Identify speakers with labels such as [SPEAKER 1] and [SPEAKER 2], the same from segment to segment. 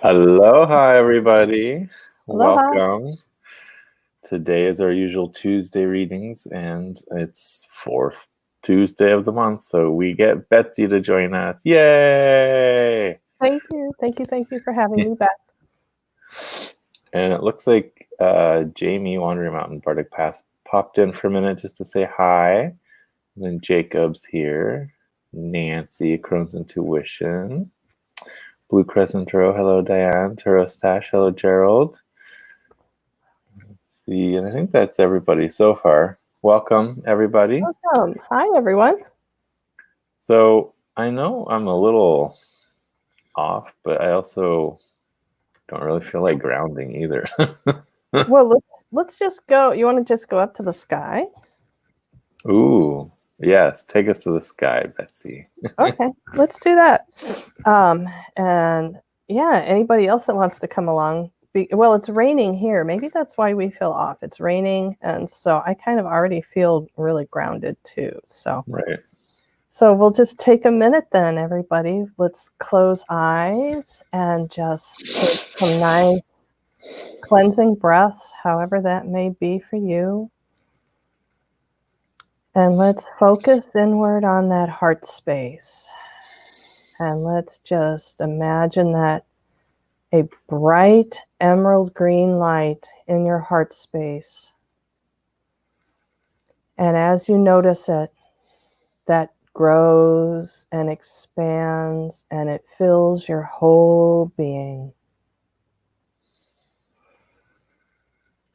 [SPEAKER 1] Aloha, everybody.
[SPEAKER 2] Aloha.
[SPEAKER 1] Welcome. Today is our usual Tuesday readings, and it's fourth Tuesday of the month, so we get Betsy to join us. Yay!
[SPEAKER 2] Thank you. Thank you for having me back.
[SPEAKER 1] And it looks like Jamie, Wandering Mountain Bardic Path, popped in for a minute just to say hi. And then Jacob's here. Nancy, Crohn's Intuition. Blue Crescent Row, hello Diane. Turo Stash, hello Gerald. Let's see, and I think that's everybody so far. Welcome, everybody.
[SPEAKER 2] Welcome. Hi, everyone.
[SPEAKER 1] So I know I'm a little off, but I also don't really feel like grounding either.
[SPEAKER 2] Well, let's just go. You want to just go up to the sky?
[SPEAKER 1] Ooh, yes. Take us to the sky, Betsy.
[SPEAKER 2] Okay, let's do that. And yeah, anybody else that wants to come along? Well, it's raining here. Maybe that's why we feel off. It's raining, and so I kind of already feel really grounded too. So
[SPEAKER 1] Right.
[SPEAKER 2] So we'll just take a minute then, everybody. Let's close eyes and just take some nice cleansing breaths, however that may be for you. And let's focus inward on that heart space. And let's just imagine that a bright emerald green light in your heart space. And as you notice it, that grows and expands and it fills your whole being.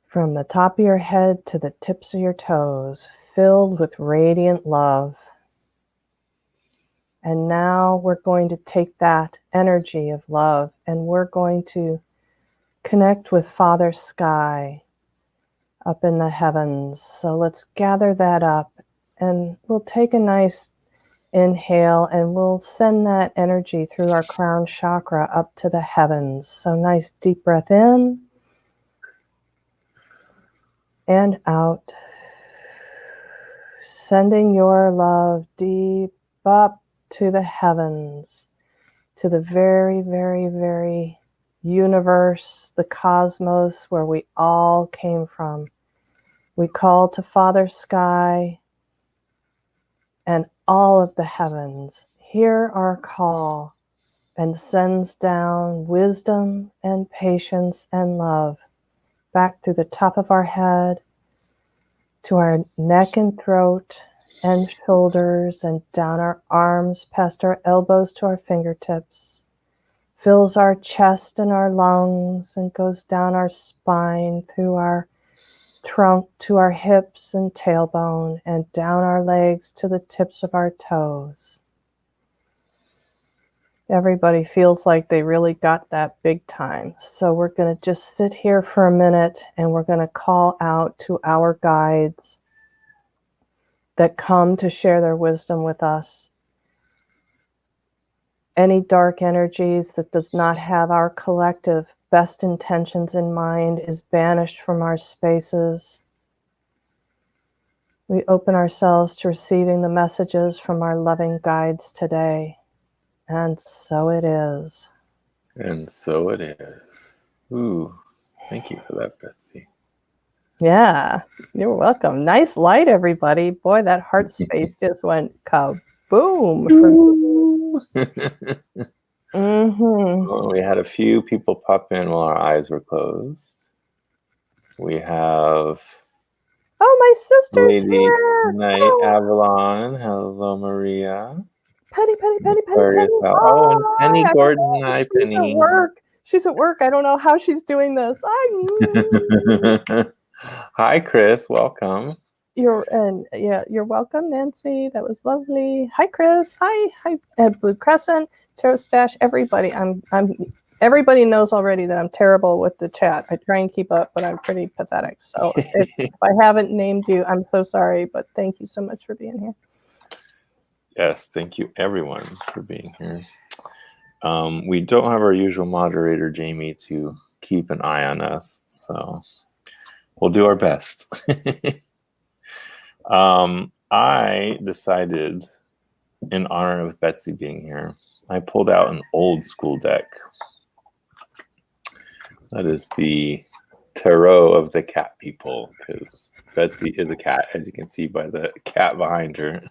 [SPEAKER 2] From the top of your head to the tips of your toes, filled with radiant love. And now we're going to take that energy of love and we're going to connect with Father Sky up in the heavens. So let's gather that up and we'll take a nice inhale and we'll send that energy through our crown chakra up to the heavens. So nice deep breath in and out. Sending your love deep up to the heavens, to the very, very, very universe, the cosmos where we all came from. We call to Father Sky and all of the heavens. Hear our call and sends down wisdom and patience and love back through the top of our head to our neck and throat and shoulders and down our arms past our elbows to our fingertips, fills our chest and our lungs and goes down our spine through our trunk to our hips and tailbone and down our legs to the tips of our toes. Everybody feels like they really got that big time. So we're going to just sit here for a minute and we're going to call out to our guides that come to share their wisdom with us. Any dark energies that does not have our collective best intentions in mind is banished from our spaces. We open ourselves to receiving the messages from our loving guides today. And so it is.
[SPEAKER 1] And so it is. Ooh, thank you for that, Betsy.
[SPEAKER 2] Yeah, you're welcome. Nice light, everybody. Boy, that heart space just went kaboom.
[SPEAKER 1] Well, we had a few people pop in while our eyes were closed. We have
[SPEAKER 2] my sister's
[SPEAKER 1] Lady
[SPEAKER 2] here.
[SPEAKER 1] Night Avalon. Hello, Maria.
[SPEAKER 2] Penny.
[SPEAKER 1] Oh, and Penny Gordon. Hi, Penny.
[SPEAKER 2] At work. She's at work. I don't know how she's doing this.
[SPEAKER 1] Hi, Chris. Welcome.
[SPEAKER 2] You're welcome, Nancy. That was lovely. Hi, Chris. Hi, Blue Crescent, Tarot Stash. Everybody. Everybody knows already that I'm terrible with the chat. I try and keep up, but I'm pretty pathetic. So if I haven't named you, I'm so sorry. But thank you so much for being here.
[SPEAKER 1] Yes, thank you everyone for being here. We don't have our usual moderator, Jamie, to keep an eye on us, so we'll do our best. I decided, in honor of Betsy being here, I pulled out an old school deck. That is the tarot of the cat people, because Betsy is a cat, as you can see by the cat behind her.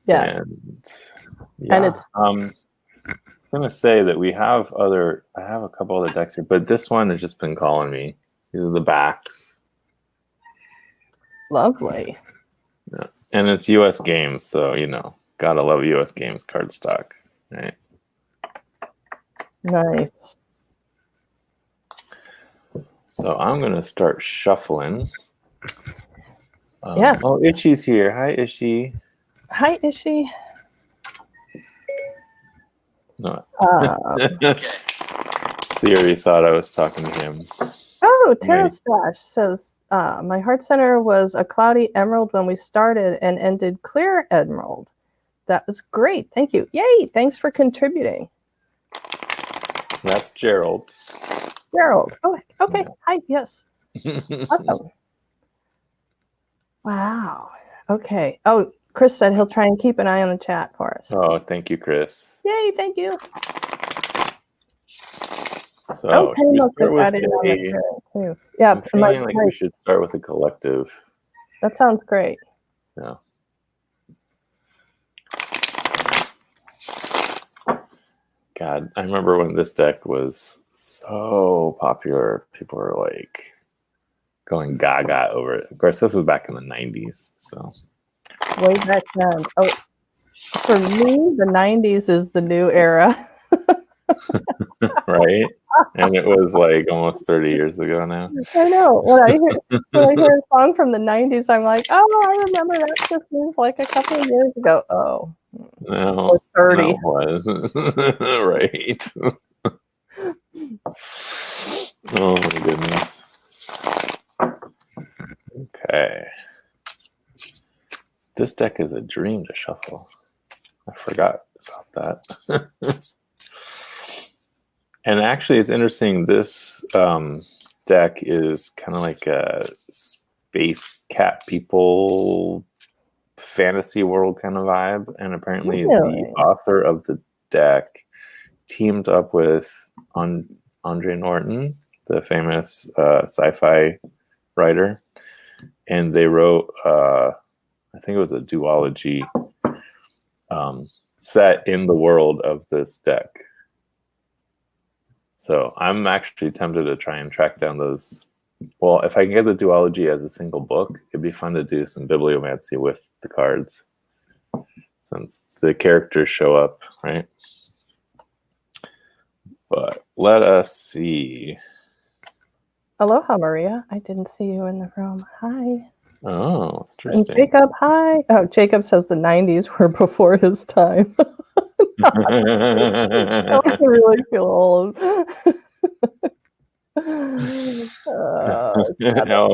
[SPEAKER 2] Yes.
[SPEAKER 1] And yeah,
[SPEAKER 2] And it's
[SPEAKER 1] I'm gonna say that I have a couple other decks here, but this one has just been calling me. These are the backs.
[SPEAKER 2] lovely.
[SPEAKER 1] Yeah. And it's US games, so gotta love US games cardstock, right?
[SPEAKER 2] Nice.
[SPEAKER 1] So I'm gonna start shuffling.
[SPEAKER 2] Yes.
[SPEAKER 1] Oh, Ishi's here. Hi, Ishi.
[SPEAKER 2] Hi, Ishi.
[SPEAKER 1] No.
[SPEAKER 3] Okay.
[SPEAKER 1] Siri thought I was talking to him.
[SPEAKER 2] Oh, Tarot
[SPEAKER 1] Right.
[SPEAKER 2] Stash says, my heart center was a cloudy emerald when we started and ended clear emerald. That was great. Thank you. Yay. Thanks for contributing.
[SPEAKER 1] That's Gerald.
[SPEAKER 2] Gerald. Oh, okay.
[SPEAKER 1] Yeah.
[SPEAKER 2] Hi. Yes. Awesome. Wow. Okay. Oh, Chris said he'll try and keep an eye on the chat for us.
[SPEAKER 1] Oh, thank you, Chris.
[SPEAKER 2] Yay. Thank you.
[SPEAKER 1] So should we start with
[SPEAKER 2] too. Yeah.
[SPEAKER 1] I'm feeling like we should start with a collective.
[SPEAKER 2] That sounds great.
[SPEAKER 1] Yeah. God, I remember when this deck was so popular, people were like going gaga over it. Of course, this was back in the 90s, so.
[SPEAKER 2] Way back then. Oh, for me, the 90s is the new era.
[SPEAKER 1] Right? And it was like almost 30 years ago now.
[SPEAKER 2] I know. When I hear a song from the 90s, I'm like, oh, I remember that just seems like a couple of years ago. Oh,
[SPEAKER 1] No,
[SPEAKER 2] 30.
[SPEAKER 1] no, was. Right. Oh my goodness. Okay. This deck is a dream to shuffle. I forgot about that. And actually, it's interesting. This deck is kind of like a space cat people fantasy world kind of vibe. And apparently,
[SPEAKER 2] Really?
[SPEAKER 1] the author of the deck teamed up with Andre Norton, the famous sci-fi writer, and they wrote, I think it was a duology set in the world of this deck. So I'm actually tempted to try and track down those. Well, if I can get the duology as a single book, it'd be fun to do some bibliomancy with the cards, since the characters show up, right? But let us see.
[SPEAKER 2] Aloha, Maria. I didn't see you in the room. Hi.
[SPEAKER 1] Oh,
[SPEAKER 2] And
[SPEAKER 1] interesting.
[SPEAKER 2] Jacob, hi. Oh, Jacob says the 90s were before his time. I really feel old.
[SPEAKER 1] Oh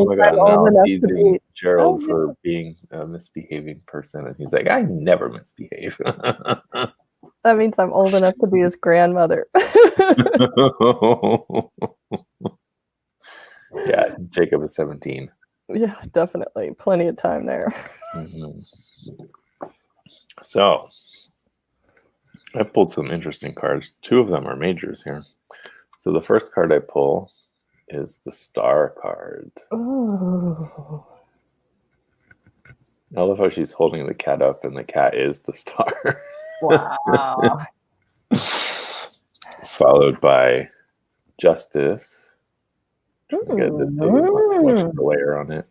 [SPEAKER 1] my God! Now I'm teasing Gerald for being a misbehaving person, and he's like, "I never misbehave."
[SPEAKER 2] That means I'm old enough to be his grandmother.
[SPEAKER 1] Yeah, Jacob is 17.
[SPEAKER 2] Yeah, definitely. Plenty of time there.
[SPEAKER 1] Mm-hmm. So, I pulled some interesting cards. 2 of them are majors here. So the first card I pull is the Star card.
[SPEAKER 2] Ooh.
[SPEAKER 1] I love how she's holding the cat up, and the cat is the star.
[SPEAKER 2] Wow.
[SPEAKER 1] Followed by Justice. Get this so not too much of a layer on it.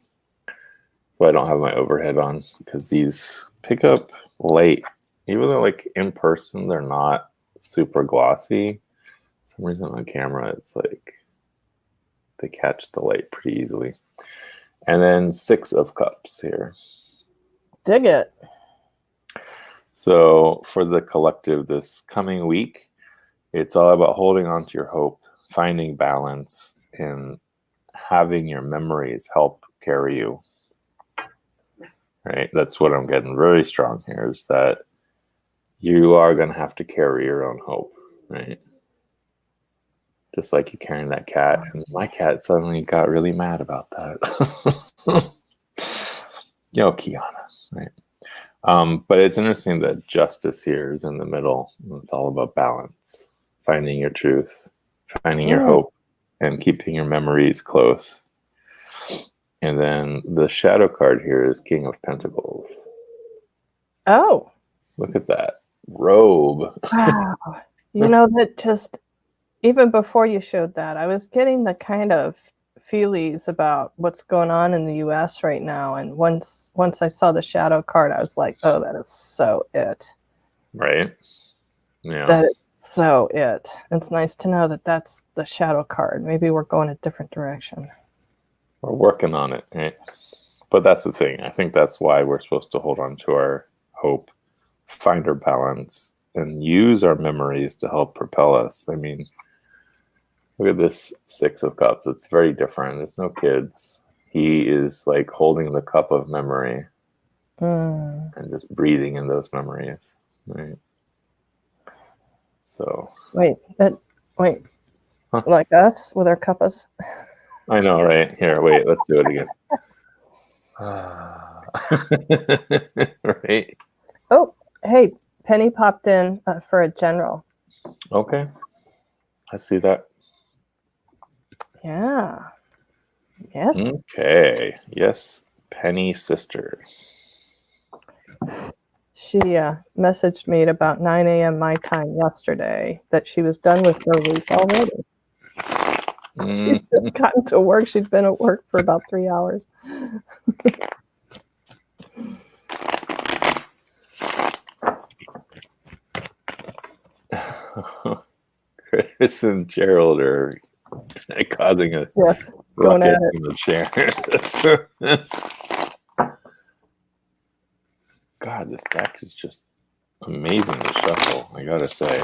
[SPEAKER 1] So I don't have my overhead on, because these pick up late. Even though like in person they're not super glossy, for some reason on camera it's like they catch the light pretty easily. And then 6 of Cups here.
[SPEAKER 2] Dig it.
[SPEAKER 1] So for the collective this coming week, it's all about holding on to your hope, finding balance, and having your memories help carry you. Right? That's what I'm getting really strong here, is that you are going to have to carry your own hope, right? Just like you carrying that cat. And my cat suddenly got really mad about that. Kiana, right? But it's interesting that justice here is in the middle. It's all about balance, finding your truth, finding your hope, and keeping your memories close. And then the shadow card here is King of Pentacles.
[SPEAKER 2] Oh.
[SPEAKER 1] Look at that robe.
[SPEAKER 2] Wow. You know, that just, even before you showed that, I was getting the kind of feelies about what's going on in the US right now. And once I saw the shadow card, I was like, oh, that is so it.
[SPEAKER 1] Right? Yeah.
[SPEAKER 2] That is so it. It's nice to know that that's the shadow card. Maybe we're going a different direction.
[SPEAKER 1] We're working on it, right? But that's the thing. I think that's why we're supposed to hold on to our hope, find our balance, and use our memories to help propel us. I mean, look at this Six of Cups. It's very different. There's no kids. He is like holding the cup of memory and just breathing in those memories, right? So
[SPEAKER 2] wait,
[SPEAKER 1] huh?
[SPEAKER 2] Like us with our cuppas?
[SPEAKER 1] I know, right? Here, wait, let's do it again. Right?
[SPEAKER 2] Oh, hey, Penny popped in for a general.
[SPEAKER 1] Okay. I see that.
[SPEAKER 2] Yeah. Yes.
[SPEAKER 1] Okay. Yes, Penny sister.
[SPEAKER 2] She messaged me at about 9 a.m. my time yesterday that she was done with her week already. She's just gotten to work. She'd been at work for about 3 hours.
[SPEAKER 1] Chris and Gerald are causing a
[SPEAKER 2] going at
[SPEAKER 1] ruckus in the chair. God, this deck is just amazing to shuffle, I gotta say.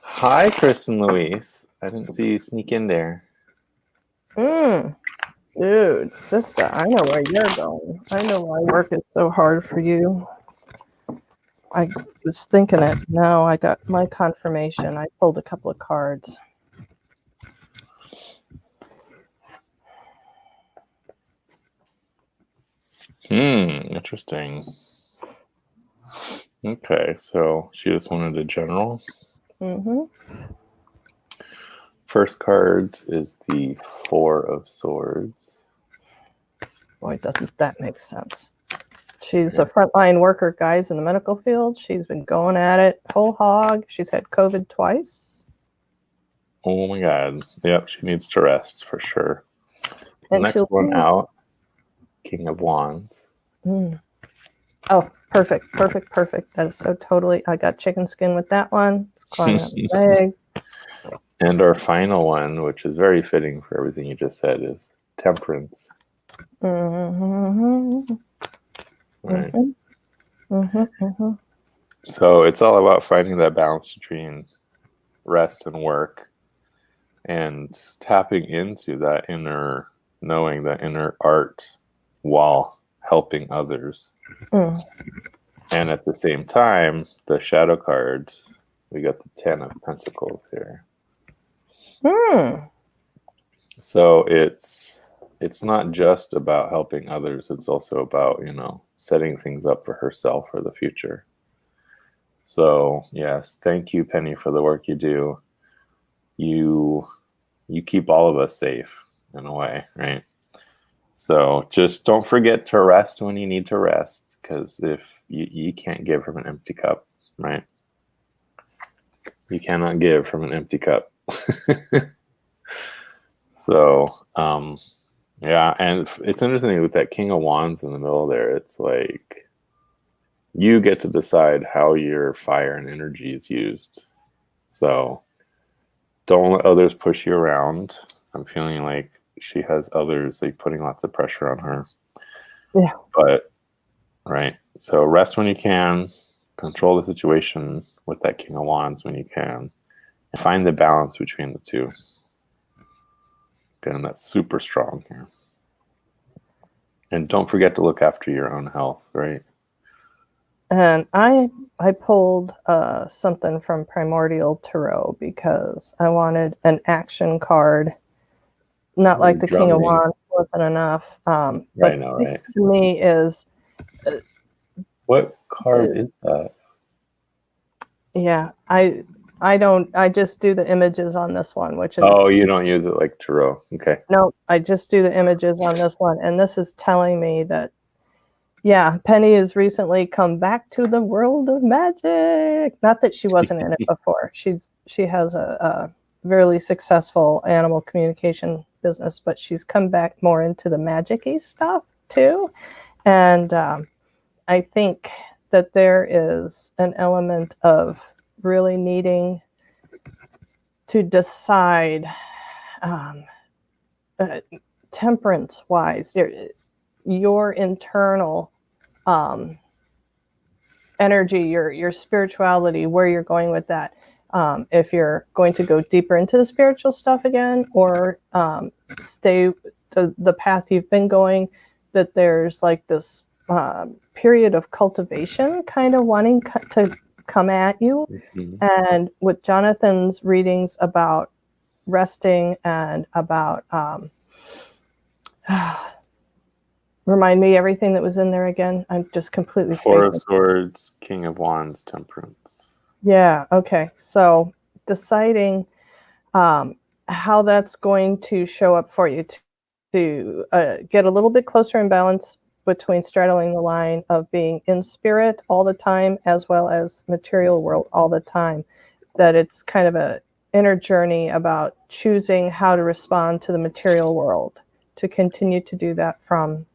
[SPEAKER 1] Hi, Chris and Luis. I didn't see you sneak in there.
[SPEAKER 2] Dude, sister, I know where you're going. I know why work is so hard for you. I was thinking it. Now I got my confirmation. I pulled a couple of cards.
[SPEAKER 1] Interesting. Okay, so she just wanted a general. First card is the Four of Swords.
[SPEAKER 2] Boy, doesn't that make sense. She's a frontline worker, guys, in the medical field. She's been going at it whole hog. She's had COVID twice.
[SPEAKER 1] Oh my God. Yep, she needs to rest for sure.
[SPEAKER 2] And
[SPEAKER 1] next one out, King of Wands.
[SPEAKER 2] Oh, perfect. That is so totally. I got chicken skin with that one. It's climbing up my legs.
[SPEAKER 1] And our final one, which is very fitting for everything you just said, is Temperance. Right. So it's all about finding that balance between rest and work and tapping into that inner knowing, that inner art while helping others. And at the same time, the shadow cards, we got the Ten of Pentacles here. So it's not just about helping others, it's also about, setting things up for herself for the future. So yes, thank you, Penny, for the work you do. You keep all of us safe in a way, right? So just don't forget to rest when you need to rest, because if you can't give from an empty cup, right? You cannot give from an empty cup. So, yeah, and it's interesting with that King of Wands in the middle there. It's like you get to decide how your fire and energy is used. So don't let others push you around. I'm feeling like she has others like putting lots of pressure on her.
[SPEAKER 2] Yeah.
[SPEAKER 1] But right. So rest when you can, control the situation with that King of Wands when you can, and find the balance between the two. And that's super strong here. And don't forget to look after your own health, right?
[SPEAKER 2] And I pulled something from Primordial Tarot because I wanted an action card, not like the King of Wands, wasn't enough.
[SPEAKER 1] Right,
[SPEAKER 2] But
[SPEAKER 1] I know,
[SPEAKER 2] this
[SPEAKER 1] right?
[SPEAKER 2] to me is,
[SPEAKER 1] What card is that?
[SPEAKER 2] yeah, I just do the images on this one, which is,
[SPEAKER 1] Oh, you don't use it like tarot. Okay.
[SPEAKER 2] no, I just do the images on this one. And this is telling me that, yeah, Penny has recently come back to the world of magic. Not that she wasn't in it before. She has a really successful animal communication business, but she's come back more into the magic-y stuff too. And I think that there is an element of really needing to decide, um, temperance-wise, your internal energy, your spirituality, where you're going with that. If you're going to go deeper into the spiritual stuff again, or stay the path you've been going, that there's like this period of cultivation kind of wanting to come at you.
[SPEAKER 1] Mhm.
[SPEAKER 2] And with Jonathan's readings about resting and about remind me everything that was in there again. I'm just completely
[SPEAKER 1] Four of
[SPEAKER 2] spacing.
[SPEAKER 1] Swords, King of Wands, Temperance.
[SPEAKER 2] Yeah. Okay. So deciding how that's going to show up for you to get a little bit closer in balance between straddling the line of being in spirit all the time as well as material world all the time. That it's kind of a inner journey about choosing how to respond to the material world, to continue to do that from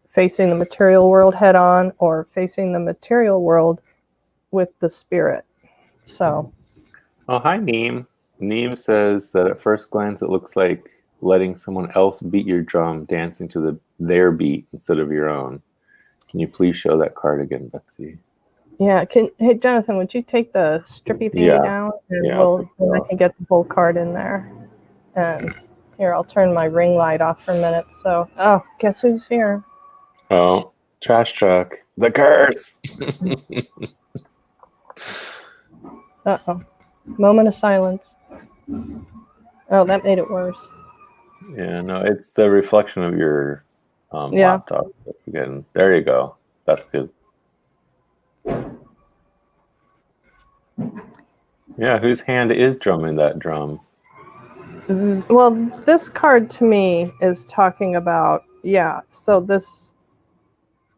[SPEAKER 2] facing the material world head on or facing the material world with the spirit. So,
[SPEAKER 1] Oh, hi, Neem. Neem says that at first glance it looks like letting someone else beat your drum, dancing to their beat instead of your own. Can you please show that card again, Betsy?
[SPEAKER 2] yeah, hey Jonathan, would you take the strippy thingy
[SPEAKER 1] Yeah,
[SPEAKER 2] down, and
[SPEAKER 1] yeah, I'll take it
[SPEAKER 2] then I
[SPEAKER 1] off.
[SPEAKER 2] can get the whole card in there. And here, I'll turn my ring light off for a minute. So, oh, guess who's here?
[SPEAKER 1] Oh, trash truck. The curse.
[SPEAKER 2] Uh-oh. Moment of silence. Oh, that made it worse.
[SPEAKER 1] Yeah, no, it's the reflection of your
[SPEAKER 2] Yeah.
[SPEAKER 1] laptop. Again, there you go. That's good. Yeah, whose hand is drumming that drum?
[SPEAKER 2] Well, this card to me is talking about, yeah, so this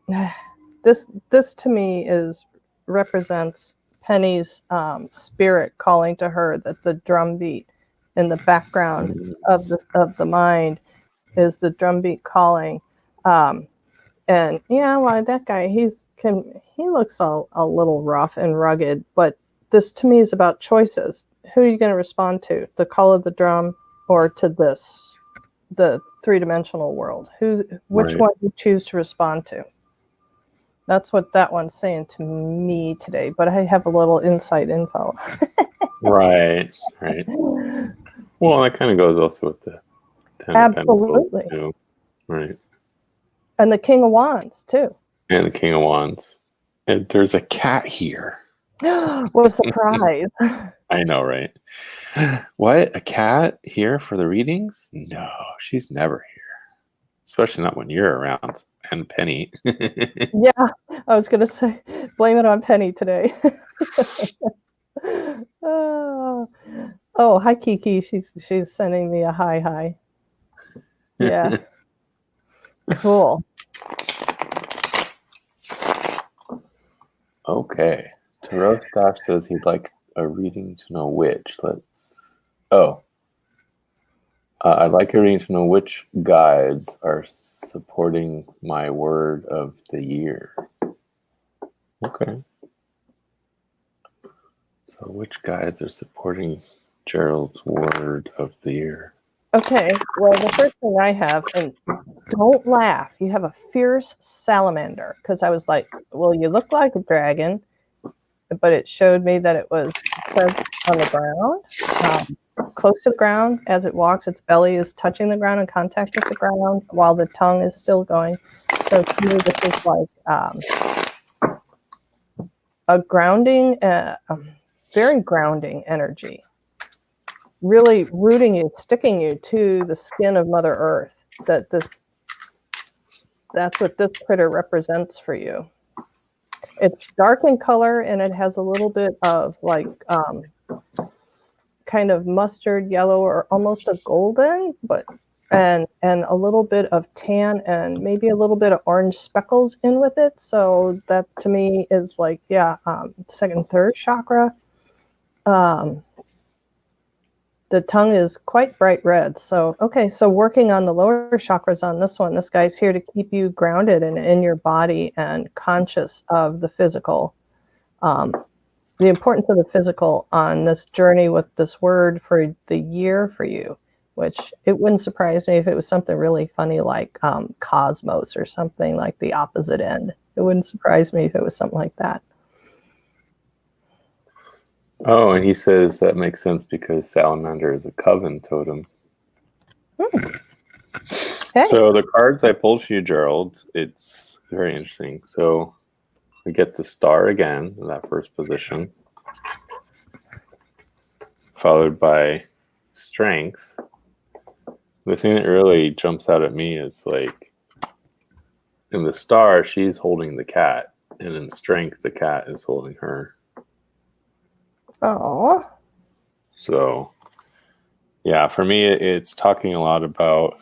[SPEAKER 2] to me is represents Penny's spirit calling to her, that the drum beat in the background of the mind is the drum beat calling. And yeah, well, that guy, he looks a little rough and rugged, but this to me is about choices. Who are you going to respond to? The call of the drum, or to the three-dimensional world? Which
[SPEAKER 1] Right.
[SPEAKER 2] one do you choose to respond to? That's what that one's saying to me today, but I have a little inside info.
[SPEAKER 1] Right. Right. Well, that kind of goes also with the Ten of Pentacles
[SPEAKER 2] Absolutely.
[SPEAKER 1] too. Right.
[SPEAKER 2] And the King of Wands, too.
[SPEAKER 1] And the King of Wands. And there's a cat here.
[SPEAKER 2] What a surprise.
[SPEAKER 1] I know, right? What? A cat here for the readings? No, she's never here. Especially not when you're around. And Penny.
[SPEAKER 2] Yeah, I was going to say, blame it on Penny today. Oh, hi Kiki. She's sending me a hi. Yeah. Cool.
[SPEAKER 1] Okay. Tarot Stash says he'd like a reading to know which. Oh. I'd like a reading to know which guides are supporting my word of the year. Okay. So which guides are supporting Gerald's word of the year?
[SPEAKER 2] Okay. Well, the first thing I have, and don't laugh, you have a fierce salamander, because I was like, well, you look like a dragon, but it showed me that it was present on the ground, close to the ground. As it walks, its belly is touching the ground, in contact with the ground, while the tongue is still going. So to me, this is like a grounding, very grounding energy, really rooting you, sticking you to the skin of Mother Earth. That this that's what this critter represents for you. It's dark in color and it has a little bit of like kind of mustard yellow or almost a golden, but and a little bit of tan and maybe a little bit of orange speckles in with it. So that to me is like, yeah, second, third chakra. The tongue is quite bright red. So, okay, so working on the lower chakras on this one, this guy's here to keep you grounded and in your body and conscious of the physical. The importance of the physical on this journey with this word for the year for you, which it wouldn't surprise me if it was something really funny like cosmos or something like the opposite end. It wouldn't surprise me if it was something like that.
[SPEAKER 1] Oh, and he says that makes sense because salamander is a coven totem.
[SPEAKER 2] Okay.
[SPEAKER 1] So the cards I pulled for you, Gerald, it's very interesting. So we get the star again in that first position, followed by strength. The thing that really jumps out at me is like in the star, she's holding the cat, and in strength, the cat is holding her.
[SPEAKER 2] Oh.
[SPEAKER 1] So, yeah, for me, it's talking a lot about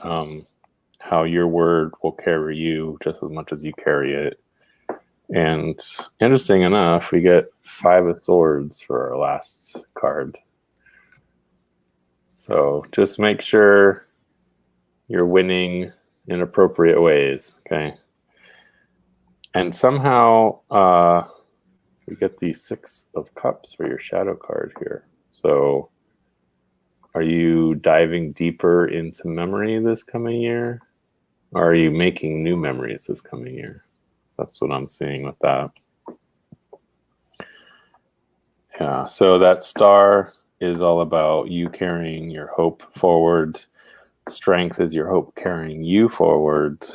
[SPEAKER 1] how your word will carry you just as much as you carry it. And interesting enough, we get 5 of Swords for our last card. So just make sure you're winning in appropriate ways, okay? And somehow we get the 6 of Cups for your shadow card here. So are you diving deeper into memory this coming year? Or are you making new memories this coming year? That's what I'm seeing with that. Yeah, so that star is all about you carrying your hope forward. Strength is your hope carrying you forward.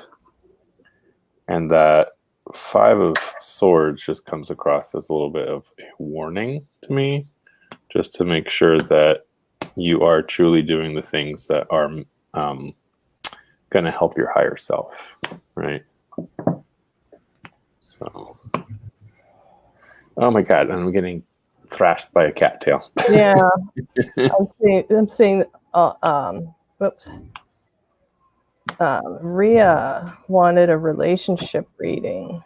[SPEAKER 1] And that 5 of Swords just comes across as a little bit of a warning to me, just to make sure that you are truly doing the things that are going to help your higher self, right? So, oh my God, I'm getting thrashed by a cattail.
[SPEAKER 2] Yeah, I'm seeing. Whoops. Rhea wanted a relationship reading.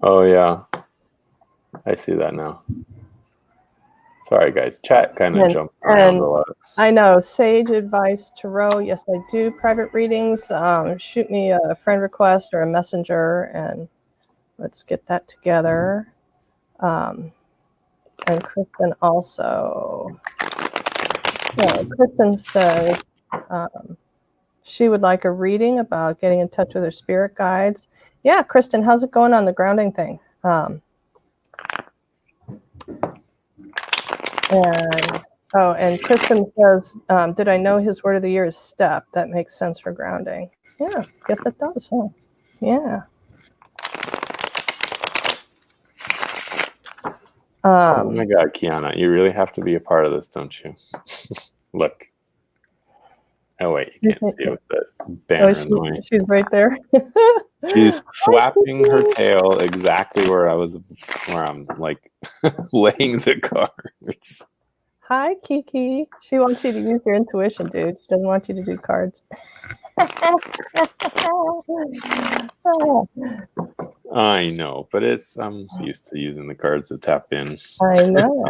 [SPEAKER 1] Oh yeah, I see that now. Sorry guys, chat kind of jumped around a lot.
[SPEAKER 2] I know, sage advice tarot. Yes, I do private readings. Shoot me a friend request or a messenger, and let's get that together. And Kristen also. Yeah, Kristen says she would like a reading about getting in touch with her spirit guides. Yeah, Kristen, how's it going on the grounding thing? And Kristen says, did I know his word of the year is step? That makes sense for grounding. Yeah, guess it does, huh? Yeah.
[SPEAKER 1] Oh my God, Kiana, you really have to be a part of this, don't you? Look. Oh wait, you can't see it with that banner in the way.
[SPEAKER 2] She's right there.
[SPEAKER 1] She's flapping her tail exactly where I'm like laying the cards.
[SPEAKER 2] Hi, Kiki. She wants you to use your intuition, dude. She doesn't want you to do cards.
[SPEAKER 1] I know, but I'm used to using the cards to tap in.
[SPEAKER 2] I know.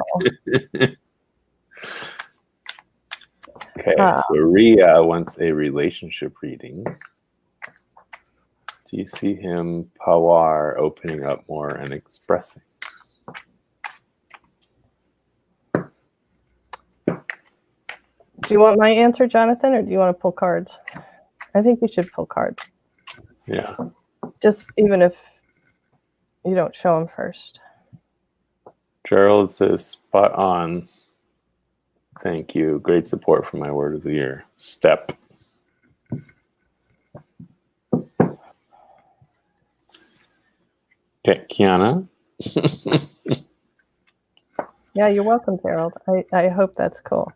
[SPEAKER 1] Okay, so Rhea wants a relationship reading. Do you see him, Pawar, opening up more and expressing?
[SPEAKER 2] Do you want my answer, Jonathan, or do you want to pull cards? I think you should pull cards.
[SPEAKER 1] Yeah.
[SPEAKER 2] Just even if you don't show them first.
[SPEAKER 1] Gerald says, spot on. Thank you. Great support for my word of the year. Step. Okay, Kiana.
[SPEAKER 2] Yeah, you're welcome, Gerald. I hope that's cool.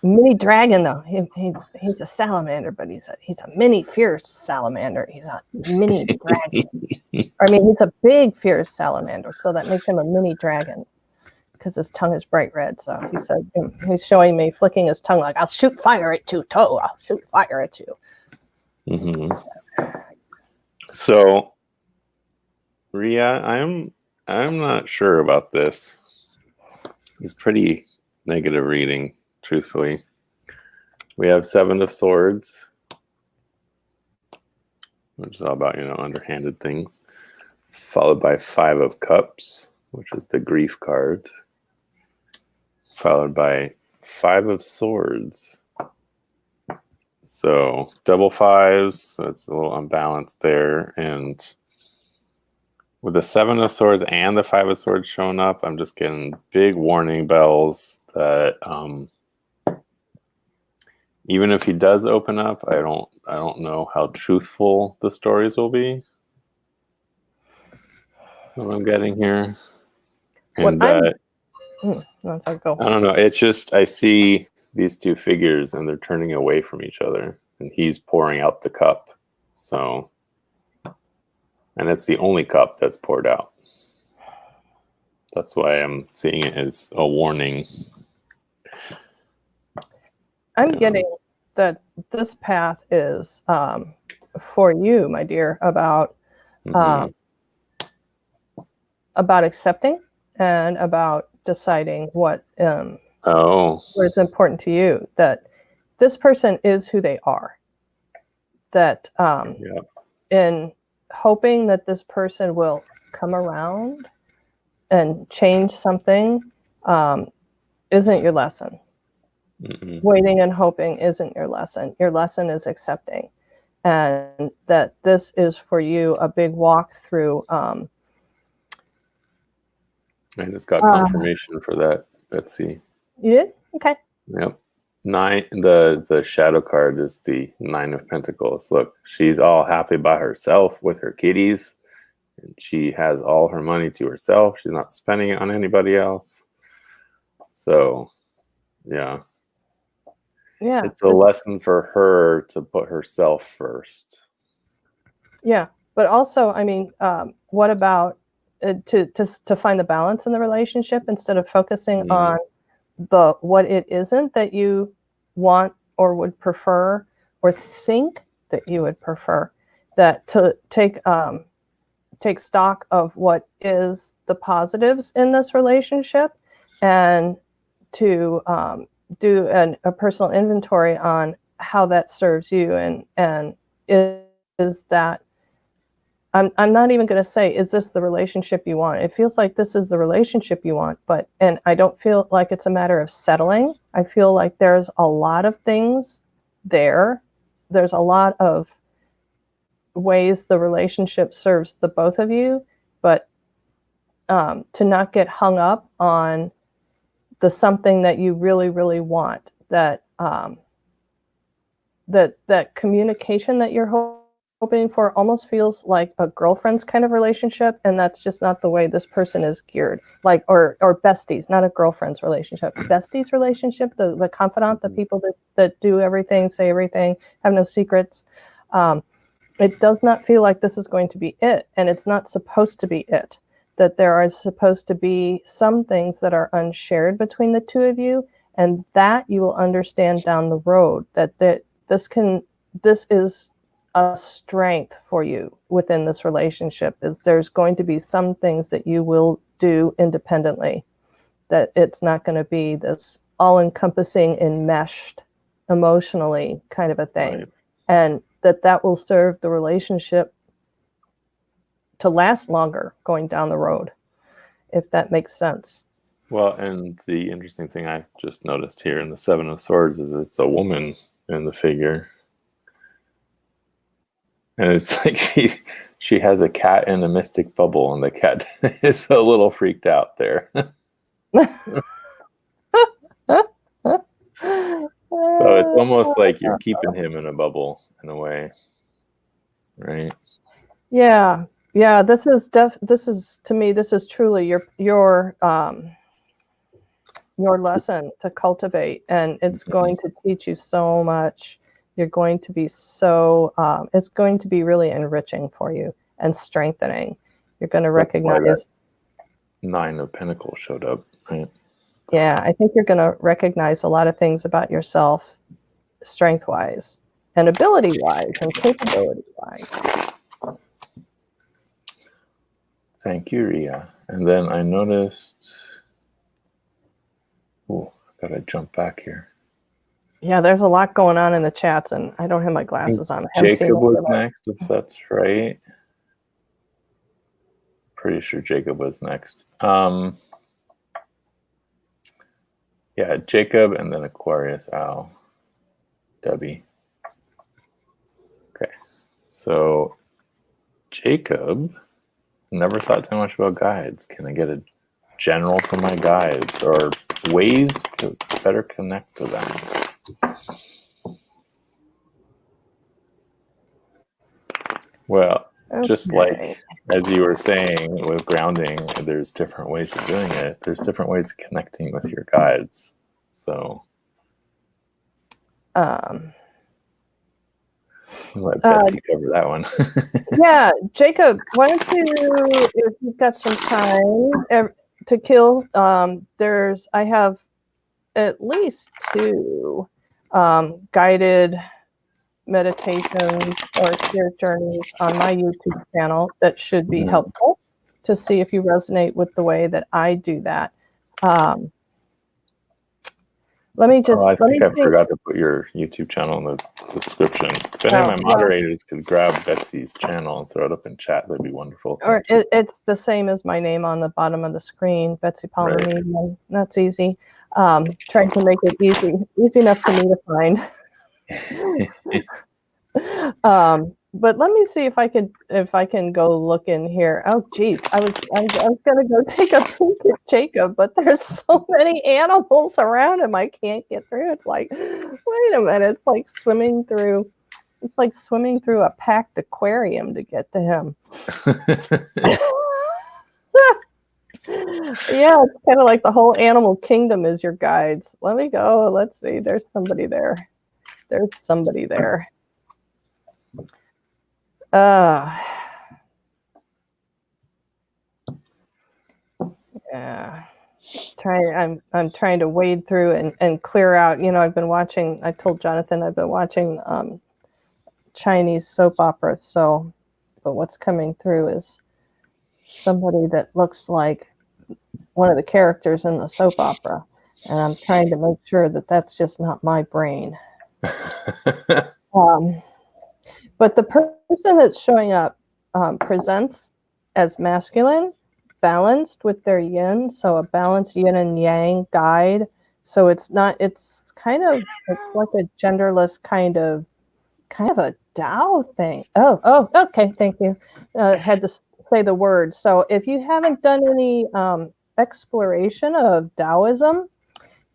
[SPEAKER 2] mini dragon though. He's a salamander, but he's a mini fierce salamander. He's a mini dragon. I mean, he's a big fierce salamander, so that makes him a mini dragon because his tongue is bright red. So he says he's showing me flicking his tongue like, "I'll shoot fire at you, Toe. I'll shoot fire at you."
[SPEAKER 1] Mm-hmm. So, Ria, I'm not sure about this. It's pretty negative reading, truthfully. We have 7 of Swords, which is all about, underhanded things, followed by 5 of Cups, which is the grief card, followed by 5 of Swords. So double 5s, so it's a little unbalanced there. And with the 7 of Swords and the 5 of Swords showing up, I'm just getting big warning bells that even if he does open up, I don't know how truthful the stories will be. What I'm getting here. And
[SPEAKER 2] sorry, go.
[SPEAKER 1] I don't know. It's just I see these 2 figures and they're turning away from each other, and he's pouring out the cup. So, and it's the only cup that's poured out. That's why I'm seeing it as a warning.
[SPEAKER 2] I'm getting that this path is for you, my dear, about accepting and about deciding what is important to you. That this person is who they are. That in hoping that this person will come around and change something isn't your lesson. Mm-mm. Waiting and hoping isn't your lesson. Your lesson is accepting, and that this is for you a big walk through. I
[SPEAKER 1] just got confirmation for that, Betsy.
[SPEAKER 2] You did? Okay.
[SPEAKER 1] Yep. 9. The shadow card is the 9 of Pentacles. Look, she's all happy by herself with her kitties, and she has all her money to herself. She's not spending it on anybody else. So, yeah.
[SPEAKER 2] Yeah.
[SPEAKER 1] It's a lesson for her to put herself first.
[SPEAKER 2] Yeah. But also, I mean, what about to find the balance in the relationship instead of focusing on what it isn't that you want or would prefer or think that you would prefer, that to take stock of what is the positives in this relationship and to do a personal inventory on how that serves you and is that I'm not even going to say, is this the relationship you want? It feels like this is the relationship you want, and I don't feel like it's a matter of settling. I feel like there's a lot of things there. There's a lot of ways the relationship serves the both of you, but to not get hung up on the something that you really, really want, that communication that you're hoping for almost feels like a girlfriend's kind of relationship, and that's just not the way this person is geared. Like, or besties, not a girlfriend's relationship, besties relationship, the confidant, the people that do everything, say everything, have no secrets. It does not feel like this is going to be it, and it's not supposed to be it. That there are supposed to be some things that are unshared between the two of you, and that you will understand down the road that this is a strength for you within this relationship. Is there's going to be some things that you will do independently, that it's not going to be this all-encompassing, enmeshed emotionally kind of a thing, right. And that will serve the relationship to last longer going down the road, if that makes sense.
[SPEAKER 1] Well, and the interesting thing I just noticed here in the 7 of Swords is it's a woman in the figure. And it's like she has a cat in a mystic bubble, and the cat is a little freaked out there. So it's almost like you're keeping him in a bubble in a way, right?
[SPEAKER 2] Yeah. This is to me, this is truly your your lesson to cultivate, and it's going to teach you so much. You're going to be so, it's going to be really enriching for you and strengthening. You're going to recognize.
[SPEAKER 1] 9 of Pentacles showed up, right?
[SPEAKER 2] Yeah, I think you're going to recognize a lot of things about yourself, strength-wise and ability-wise and capability-wise.
[SPEAKER 1] Thank you, Ria. And then I noticed, oh, I gotta jump back here.
[SPEAKER 2] Yeah, there's a lot going on in the chats, and I don't have my glasses on.
[SPEAKER 1] Jacob was next, if that's right. Pretty sure Jacob was next. Yeah, Jacob and then Aquarius, Al, Debbie. Okay, so Jacob, never thought too much about guides. Can I get a general for my guides or ways to better connect to them? Well, just like as you were saying with grounding, there's different ways of doing it. There's different ways of connecting with your guides. So let Betsy cover that one.
[SPEAKER 2] Yeah, Jacob, why don't you, if you've got some time to kill, I have at least 2 guided meditations or spirit journeys on my YouTube channel that should be helpful to see if you resonate with the way that I do that. Let me just.
[SPEAKER 1] I forgot to put your YouTube channel in the description. If any of my moderators could grab Betsy's channel and throw it up in chat, that'd be wonderful.
[SPEAKER 2] Or it's the same as my name on the bottom of the screen, Betsy Palmer Media. That's easy. Trying to make it easy enough for me to find. But let me see if I can go look in here. Oh, geez, I was gonna go take a peek at Jacob, but there's so many animals around him, I can't get through. It's like, wait a minute, it's like swimming through a packed aquarium to get to him. Yeah, it's kind of like the whole animal kingdom is your guides. Let me go. Let's see. There's somebody there. Yeah. I'm trying to wade through and clear out. I've been watching. I told Jonathan I've been watching Chinese soap operas. But what's coming through is somebody that looks like one of the characters in the soap opera, and I'm trying to make sure that that's just not my brain. But the person that's showing up presents as masculine, balanced with their yin, so a balanced yin and yang guide. So it's like a genderless kind of a Tao thing. Oh, okay, thank you. Had to say the word. So if you haven't done any exploration of Taoism,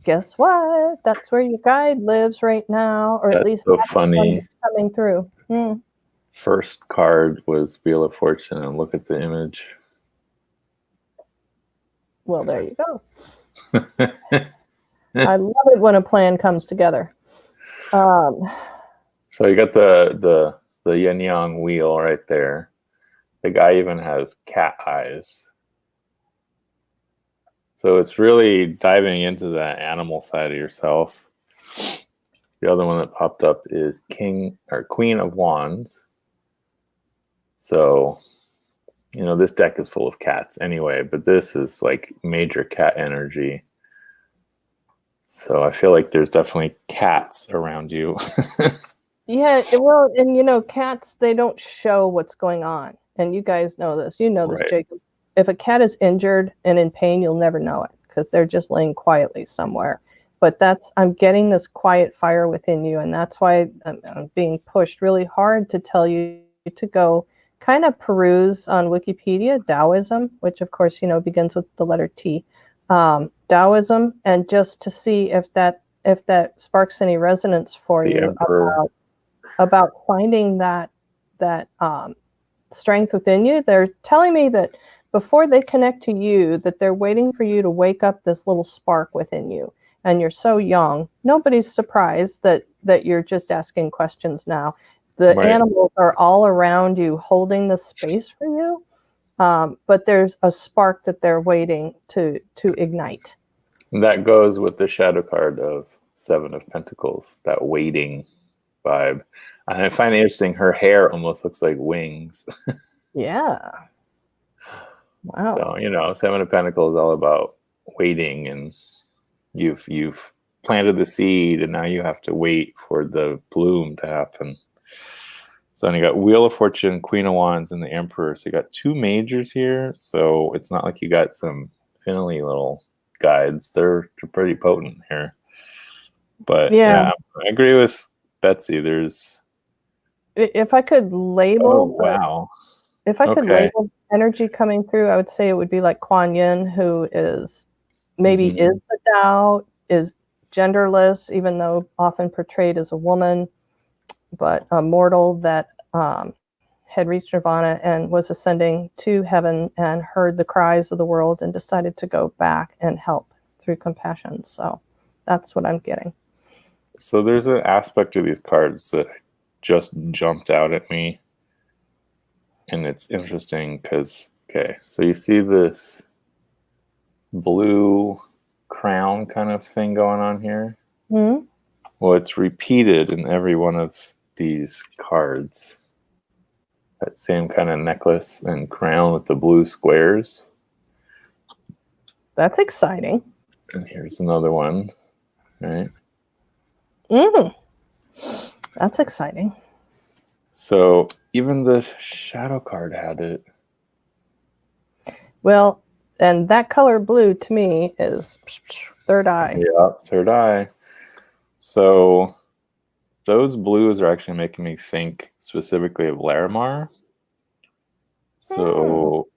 [SPEAKER 2] guess what? That's where your guide lives right now, or at least
[SPEAKER 1] so
[SPEAKER 2] that's
[SPEAKER 1] funny.
[SPEAKER 2] Coming through.
[SPEAKER 1] First card was Wheel of Fortune, and look at the image.
[SPEAKER 2] Well, there you go. I love it when a plan comes together.
[SPEAKER 1] So you got the yin yang wheel right there. The guy even has cat eyes. So it's really diving into the animal side of yourself. The other one that popped up is King or Queen of Wands. So, this deck is full of cats anyway, but this is like major cat energy. So I feel like there's definitely cats around you.
[SPEAKER 2] Yeah, well, and cats, they don't show what's going on. And you guys know this. You know this, right. Jacob. If a cat is injured and in pain, you'll never know it because they're just laying quietly somewhere. But I'm getting this quiet fire within you, and that's why I'm being pushed really hard to tell you to go kind of peruse on Wikipedia, Taoism, which of course, begins with the letter T, Taoism, and just to see if that sparks any resonance for you about finding that strength within you. They're telling me that before they connect to you, that they're waiting for you to wake up this little spark within you. And you're so young, nobody's surprised that you're just asking questions now. The
[SPEAKER 1] Right.
[SPEAKER 2] animals are all around you holding the space for you, but there's a spark that they're waiting to ignite.
[SPEAKER 1] And that goes with the shadow card of Seven of Pentacles, that waiting vibe. And I find it interesting, her hair almost looks like wings.
[SPEAKER 2] Yeah. Wow.
[SPEAKER 1] So, you know, Seven of Pentacles is all about waiting, and you've planted the seed and now you have to wait for the bloom to happen. So then you got Wheel of Fortune, Queen of Wands, and the Emperor. So you got two majors here. So it's not like you got some fiddly little guides. They're pretty potent here. But yeah, I agree with Betsy. There's
[SPEAKER 2] if I could label
[SPEAKER 1] wow.
[SPEAKER 2] If I could label energy coming through, I would say it would be like Kuan Yin, who is maybe is the Tao, is genderless, even though often portrayed as a woman, but a mortal that had reached nirvana and was ascending to heaven and heard the cries of the world and decided to go back and help through compassion. So that's what I'm getting.
[SPEAKER 1] So there's an aspect of these cards that just jumped out at me. And it's interesting because, okay, so you see this blue crown kind of thing going on here.
[SPEAKER 2] Mm-hmm.
[SPEAKER 1] Well, it's repeated in every one of these cards. That same kind of necklace and crown with the blue squares.
[SPEAKER 2] That's exciting.
[SPEAKER 1] And here's another one, right?
[SPEAKER 2] That's exciting.
[SPEAKER 1] So even the shadow card had it.
[SPEAKER 2] Well, and that color blue to me is third eye.
[SPEAKER 1] Yeah, third eye. So those blues are actually making me think specifically of Larimar. So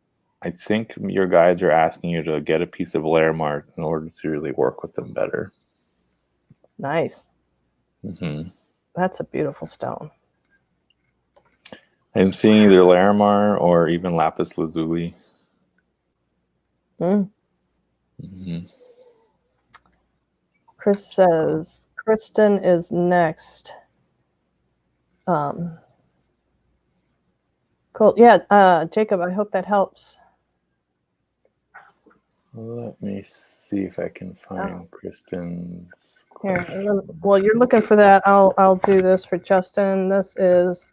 [SPEAKER 1] I think your guides are asking you to get a piece of Larimar in order to really work with them better.
[SPEAKER 2] Nice.
[SPEAKER 1] Mm-hmm.
[SPEAKER 2] That's a beautiful stone.
[SPEAKER 1] I'm seeing either Larimar or even Lapis Lazuli. Mm-hmm.
[SPEAKER 2] Chris says Kristen is next. Cool. Yeah, Jacob, I hope that helps.
[SPEAKER 1] Let me see if I can find Kristen's.
[SPEAKER 2] Here, well, you're looking for that. I'll do this for Justin. This is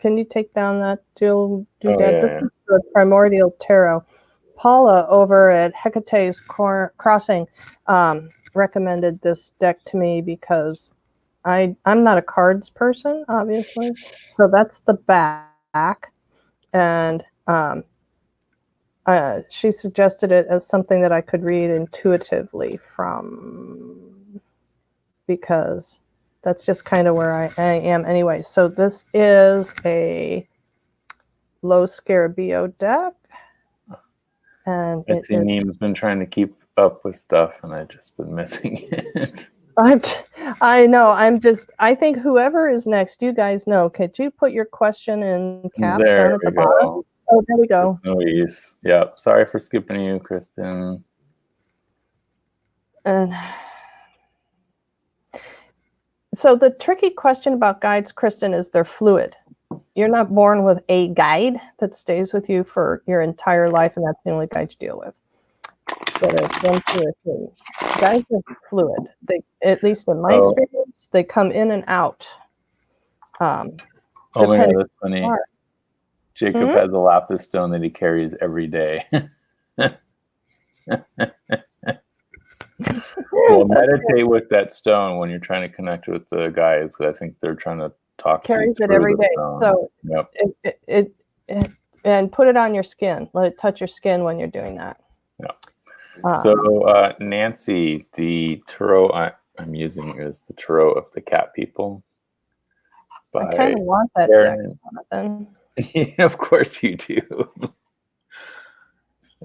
[SPEAKER 2] can you take down that Jill doodad? This is the Primordial Tarot. Paula over at Hecate's Crossing recommended this deck to me because I'm not a cards person, obviously. So that's the back, and she suggested it as something that I could read intuitively from, because that's just kind of where I am anyway. So this is a low Scarabeo deck. And
[SPEAKER 1] I see Neem's been trying to keep up with stuff, and I've just been missing it.
[SPEAKER 2] I know. I think whoever is next, you guys know. Could you put your question in caps down at the bottom? Oh, there we go.
[SPEAKER 1] Louise. Yep. Sorry for skipping you, Kristen.
[SPEAKER 2] And so the tricky question about guides, Kristen, is they're fluid. You're not born with a guide that stays with you for your entire life, and that's the only guide you deal with. Guides are fluid. They, at least in my experience, they come in and out.
[SPEAKER 1] Oh my God, that's funny. Jacob has a lapis stone that he carries every day. Well, meditate with that stone when you're trying to connect with the guys. I think they're trying to talk.
[SPEAKER 2] Carries it every day. So
[SPEAKER 1] it
[SPEAKER 2] and put it on your skin. Let it touch your skin when you're doing that.
[SPEAKER 1] Yeah. So Nancy, the tarot I'm using is the tarot of the cat people.
[SPEAKER 2] I kind of want that deck, Jonathan.
[SPEAKER 1] Yeah, of course you do.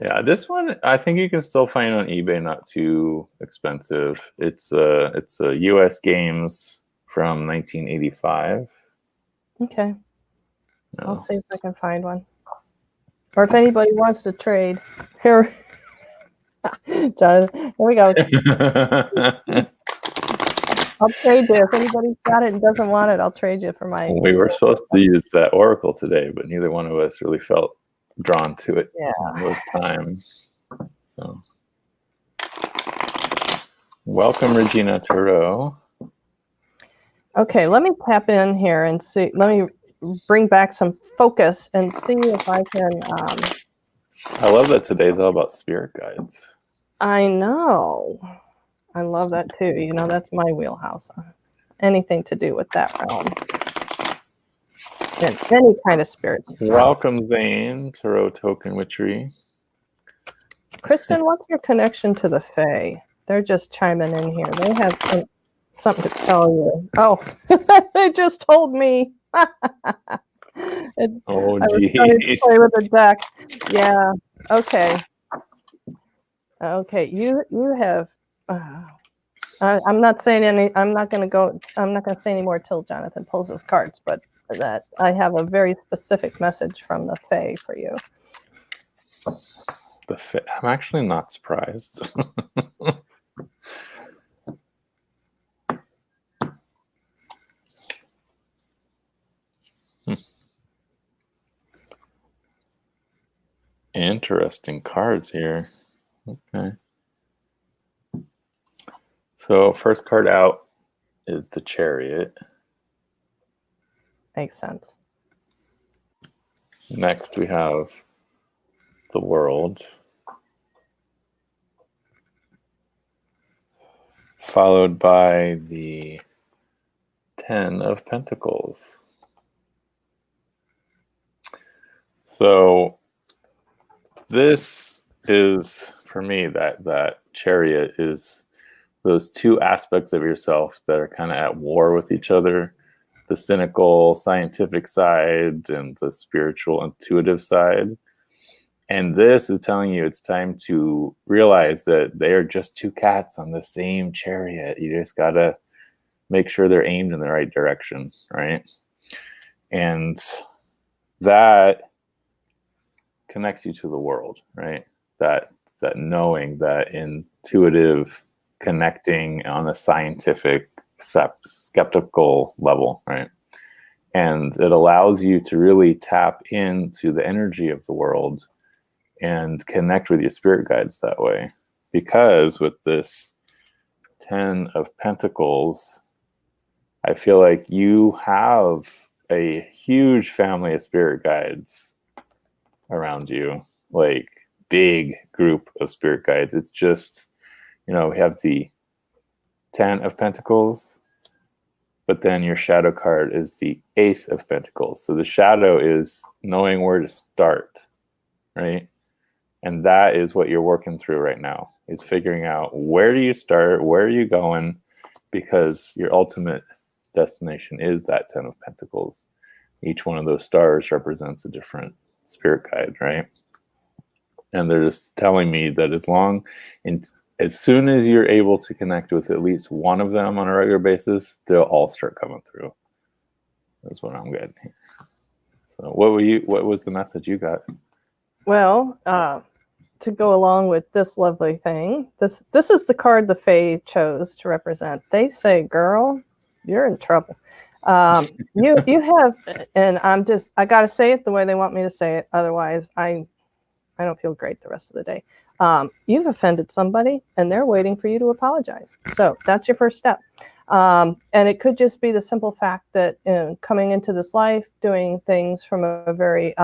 [SPEAKER 1] Yeah, this one I think you can still find on eBay, not too expensive. It's a US Games from 1985.
[SPEAKER 2] Okay. I'll see if I can find one. Or if anybody wants to trade, here, Jonathan, here we go. I'll trade you. If anybody's got it and doesn't want it, I'll trade you for my.
[SPEAKER 1] We were supposed to use that oracle today, but neither one of us really felt drawn to it.
[SPEAKER 2] Yeah.
[SPEAKER 1] It was time. So, welcome, Regina Tarot.
[SPEAKER 2] Okay, let me tap in here and see. Let me bring back some focus and see if I can.
[SPEAKER 1] I love that today's all about spirit guides.
[SPEAKER 2] I know. I love that too. You know, that's my wheelhouse. Anything to do with that realm. And any kind of spirits.
[SPEAKER 1] Welcome, Zane, Tarot Token Witchery.
[SPEAKER 2] Kristen, what's your connection to the Fae? They're just chiming in here. They have something to tell you. Oh, they just told me.
[SPEAKER 1] Oh,
[SPEAKER 2] I was trying to play with the deck. Yeah. Okay. Okay. You have. I'm not saying any. I'm not going to say any more till Jonathan pulls his cards. But that I have a very specific message from the Fae for you.
[SPEAKER 1] I'm actually not surprised. Interesting cards here. Okay. So first card out is the Chariot.
[SPEAKER 2] Makes sense.
[SPEAKER 1] Next we have the World. Followed by the 10 of Pentacles. So this is, for me, that Chariot is those two aspects of yourself that are kind of at war with each other, the cynical, scientific side and the spiritual, intuitive side. And this is telling you it's time to realize that they are just two cats on the same chariot. You just got to make sure they're aimed in the right direction, right? And that connects you to the world, right? That knowing, that intuitive connecting on a scientific, skeptical level, right? And it allows you to really tap into the energy of the world and connect with your spirit guides that way. Because with this 10 of Pentacles, I feel like you have a huge family of spirit guides around you, like big group of spirit guides. It's just, we have the 10 of Pentacles, but then your shadow card is the Ace of Pentacles. So the shadow is knowing where to start, right? And that is what you're working through right now, is figuring out where do you start, where are you going, because your ultimate destination is that 10 of Pentacles. Each one of those stars represents a different spirit guide, right? And they're just telling me that as soon as you're able to connect with at least one of them on a regular basis, they'll all start coming through. That's what I'm getting here. So what was the message you got?
[SPEAKER 2] Well, to go along with this lovely thing, this is the card the Fae chose to represent. They say, girl, you're in trouble. You have, and I got to say it the way they want me to say it. Otherwise, I don't feel great the rest of the day. You've offended somebody and they're waiting for you to apologize. So that's your first step. And it could just be the simple fact that coming into this life, doing things from a very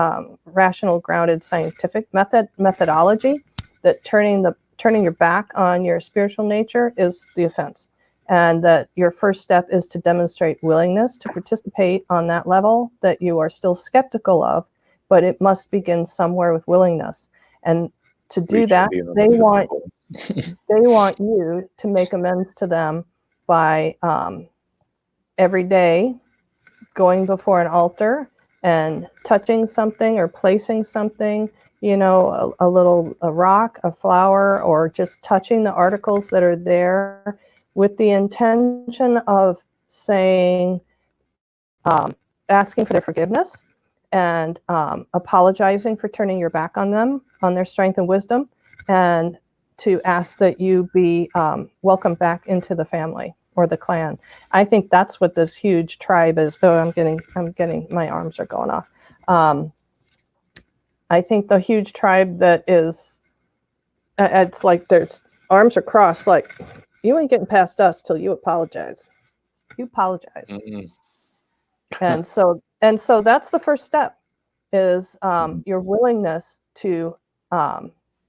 [SPEAKER 2] rational, grounded, scientific methodology, that turning your back on your spiritual nature is the offense. And that your first step is to demonstrate willingness to participate on that level that you are still skeptical of, but it must begin somewhere with willingness. And to do that, they want you to make amends to them by every day going before an altar and touching something or placing something, a rock, a flower, or just touching the articles that are there with the intention of saying, asking for their forgiveness and apologizing for turning your back on them, on their strength and wisdom, and to ask that you be welcomed back into the family or the clan. I think that's what this huge tribe is. Oh, I'm getting, my arms are going off. I think the huge tribe that is, it's like their arms are crossed, like, you ain't getting past us till you apologize. You apologize.
[SPEAKER 1] Mm-hmm.
[SPEAKER 2] And so that's the first step, is your willingness to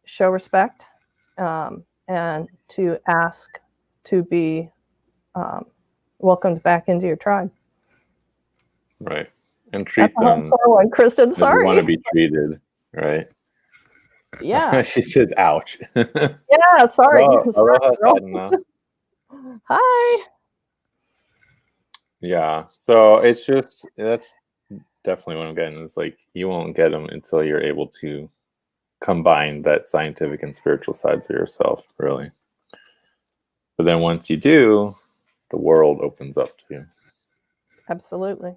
[SPEAKER 2] show respect and to ask to be welcomed back into your tribe.
[SPEAKER 1] Right. And treat
[SPEAKER 2] That's a
[SPEAKER 1] them
[SPEAKER 2] one, Kristen.
[SPEAKER 1] as you
[SPEAKER 2] Sorry.
[SPEAKER 1] want to be treated, right?
[SPEAKER 2] Yeah.
[SPEAKER 1] She says, ouch.
[SPEAKER 2] Yeah, sorry.
[SPEAKER 1] Aloha, Sadhana.
[SPEAKER 2] Hi.
[SPEAKER 1] Yeah. So it's just, that's definitely what I'm getting. Is like, you won't get them until you're able to combine that scientific and spiritual sides of yourself, really. But then once you do, the world opens up to you.
[SPEAKER 2] Absolutely.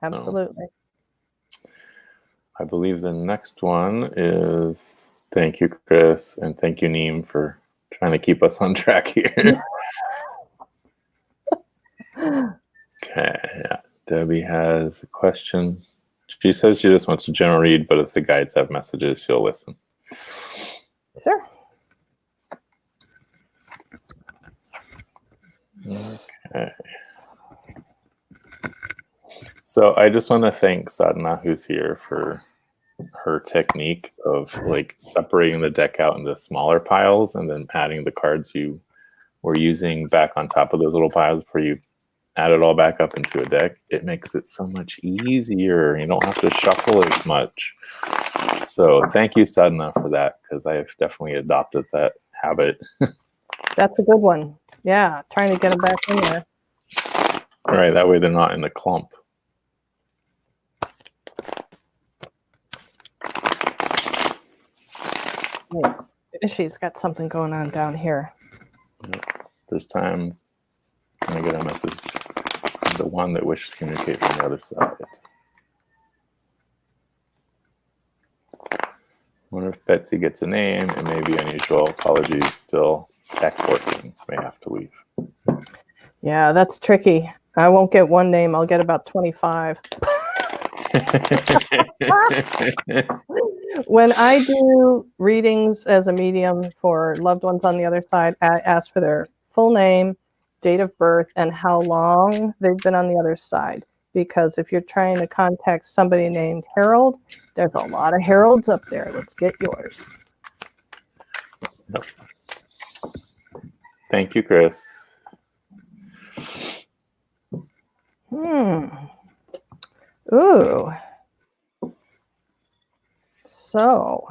[SPEAKER 2] Absolutely.
[SPEAKER 1] I believe the next one is, thank you, Chris, and thank you, Neem, for trying to keep us on track here. Okay, yeah. Debbie has a question. She says she just wants a general read, but if the guides have messages, she'll listen.
[SPEAKER 2] Sure.
[SPEAKER 1] Okay. So I just want to thank Sadhana, who's here, for her technique of like separating the deck out into smaller piles and then adding the cards you were using back on top of those little piles before you add it all back up into a deck. It makes it so much easier. You don't have to shuffle as much. So thank you, Sadhana, for that, because I have definitely adopted that habit.
[SPEAKER 2] That's a good one. Yeah, trying to get them back in there.
[SPEAKER 1] Right, that way they're not in a clump.
[SPEAKER 2] She's got something going on down here.
[SPEAKER 1] This time, I'm going to get a message. The one that wishes to communicate from the other side. I wonder if Betsy gets a name. It may be unusual. Apologies. Still tech working. May have to leave.
[SPEAKER 2] Yeah, that's tricky. I won't get one name. I'll get about 25. When I do readings as a medium for loved ones on the other side, I ask for their full name, date of birth, and how long they've been on the other side. Because if you're trying to contact somebody named Harold, there's a lot of Harolds up there. Let's get yours.
[SPEAKER 1] Yep. Thank you, Chris.
[SPEAKER 2] Ooh. So,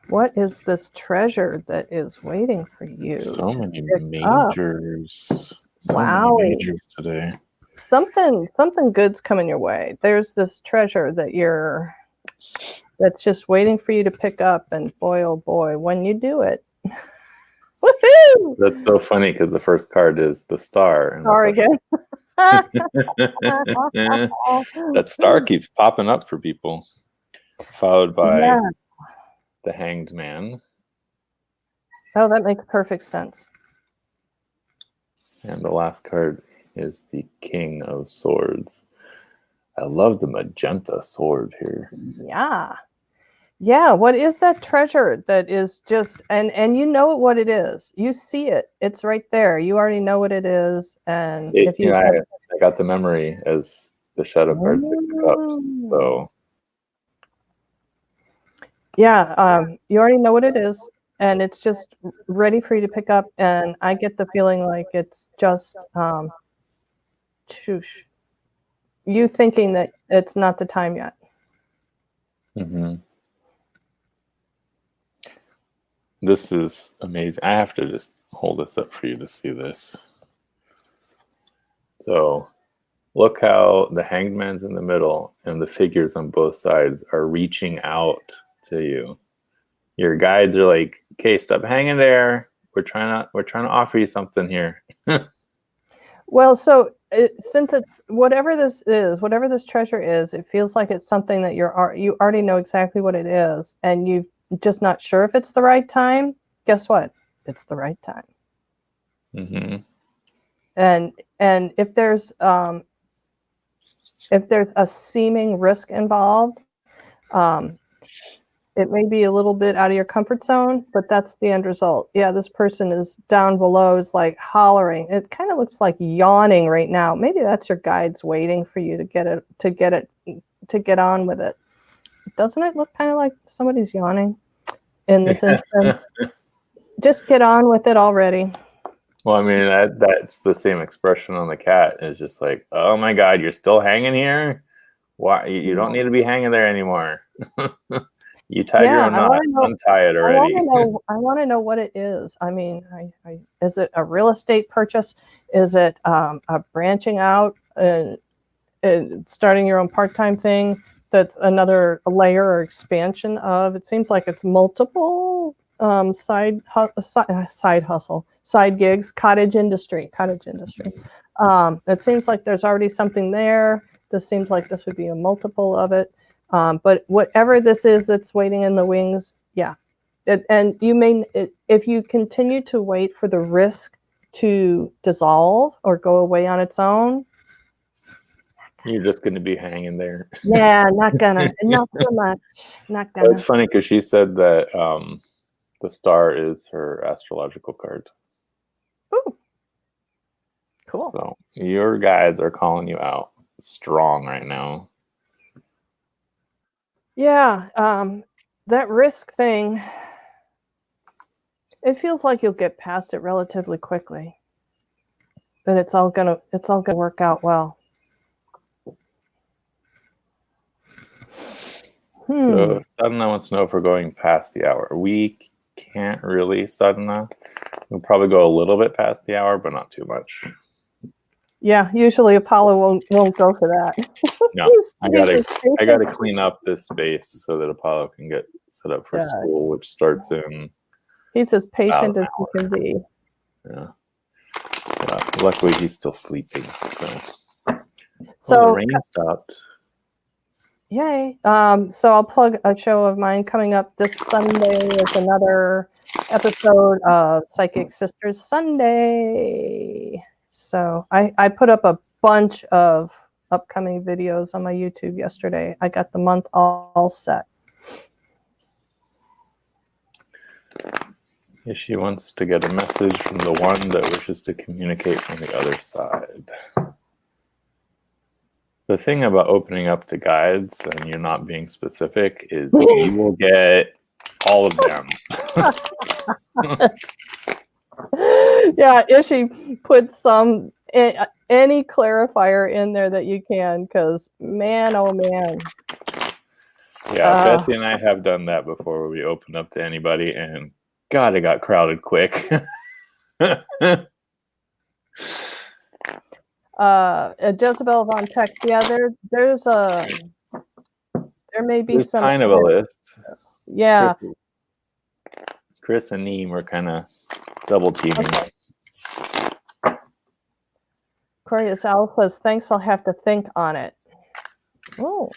[SPEAKER 2] what is this treasure that is waiting for you?
[SPEAKER 1] So many majors. So
[SPEAKER 2] wow.
[SPEAKER 1] many majors today.
[SPEAKER 2] Something good's coming your way. There's this treasure that's just waiting for you to pick up, and boy, oh boy, when you do it. Woohoo!
[SPEAKER 1] That's so funny because the first card is the star. And
[SPEAKER 2] Star again.
[SPEAKER 1] That star keeps popping up for people. Followed by the Hanged Man.
[SPEAKER 2] Oh, that makes perfect sense.
[SPEAKER 1] And the last card is the King of Swords. I love the magenta sword here.
[SPEAKER 2] Yeah. Yeah, what is that treasure that is just, and you know what it is. You see it. It's right there. You already know what it is. And if you
[SPEAKER 1] I got the memory as the shadow card, Six of Cups. So
[SPEAKER 2] yeah, you already know what it is, and it's just ready for you to pick up. And I get the feeling like it's just you thinking that it's not the time yet.
[SPEAKER 1] Mm-hmm. This is amazing. I have to just hold this up for you to see this. So look how the Hanged Man's in the middle and the figures on both sides are reaching out to you. Your guides are like, okay, stop hanging there. We're trying to offer you something here.
[SPEAKER 2] Well, so since it's whatever this treasure is, it feels like it's something that you already know exactly what it is, and you've just not sure if it's the right time. Guess what? It's the right time.
[SPEAKER 1] Mm-hmm.
[SPEAKER 2] And if there's a seeming risk involved, it may be a little bit out of your comfort zone, but that's the end result. Yeah, this person is down below, is like hollering. It kind of looks like yawning right now. Maybe that's your guides waiting for you to get on with it. Doesn't it look kind of like somebody's yawning in this instance? Just get on with it already.
[SPEAKER 1] Well, I mean, that's the same expression on the cat. It's just like, oh my God, you're still hanging here? Why? You don't need to be hanging there anymore. You tied your own knot. Untie it already.
[SPEAKER 2] I want to know what it is. I mean, is it a real estate purchase? Is it a branching out and starting your own part-time thing? That's another layer or expansion of. It seems like it's multiple side hustle, side gigs, cottage industry. It seems like there's already something there. This seems like this would be a multiple of it. But whatever this is that's waiting in the wings, yeah. And you may, if you continue to wait for the risk to dissolve or go away on its own,
[SPEAKER 1] you're just going to be hanging there.
[SPEAKER 2] Yeah, not so much. Not gonna.
[SPEAKER 1] It's funny because she said that the star is her astrological card.
[SPEAKER 2] Ooh, cool.
[SPEAKER 1] So your guides are calling you out strong right now.
[SPEAKER 2] Yeah, that risk thing, it feels like you'll get past it relatively quickly. That it's all gonna work out well.
[SPEAKER 1] So Sadhana wants to know if we're going past the hour. We can't really, Sadhana. We'll probably go a little bit past the hour, but not too much.
[SPEAKER 2] Yeah, usually Apollo won't go for that.
[SPEAKER 1] No, I gotta clean up this space so that Apollo can get set up for school, which starts in.
[SPEAKER 2] He's as patient as he can be.
[SPEAKER 1] Yeah. Luckily, he's still sleeping. So the rain stopped.
[SPEAKER 2] Yay. So I'll plug a show of mine coming up this Sunday with another episode of Psychic Sisters Sunday. So I put up a bunch of upcoming videos on my YouTube yesterday. I got the month all set.
[SPEAKER 1] Yeah, she wants to get a message from the one that wishes to communicate from the other side. The thing about opening up to guides and you're not being specific is you will get all of them.
[SPEAKER 2] Yeah, Ishi, put any clarifier in there that you can, because man, oh man.
[SPEAKER 1] Yeah, Betsy and I have done that before where we opened up to anybody and God, it got crowded quick.
[SPEAKER 2] Jezebel Von Tech. Yeah, there may be some
[SPEAKER 1] kind of a list.
[SPEAKER 2] Yeah.
[SPEAKER 1] Chris and Neem are kind of double teaming. Okay.
[SPEAKER 2] Corey Al says, thanks, I'll have to think on it. Oh.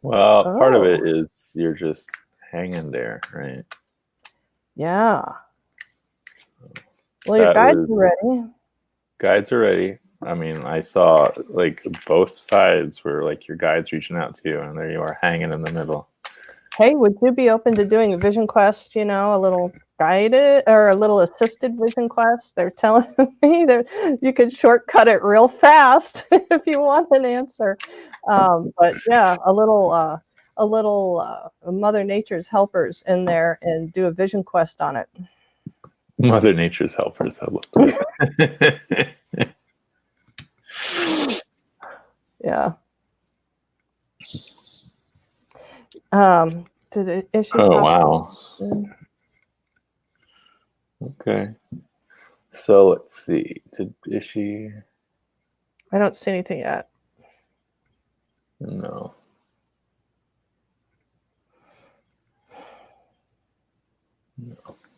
[SPEAKER 1] Well, part of it is you're just hanging there, right?
[SPEAKER 2] Yeah. Well, your guides are ready.
[SPEAKER 1] Guides are ready. I mean, I saw like both sides were like your guides reaching out to you, and there you are hanging in the middle.
[SPEAKER 2] Hey, would you be open to doing a vision quest, a little guided or a little assisted vision quest? They're telling me that you could shortcut it real fast if you want an answer. But yeah, a little Mother Nature's helpers in there and do a vision quest on it.
[SPEAKER 1] Mother Nature's helpers, I love it.
[SPEAKER 2] Yeah. Is she
[SPEAKER 1] wow. Okay. So let's see. Is she?
[SPEAKER 2] I don't see anything yet.
[SPEAKER 1] No.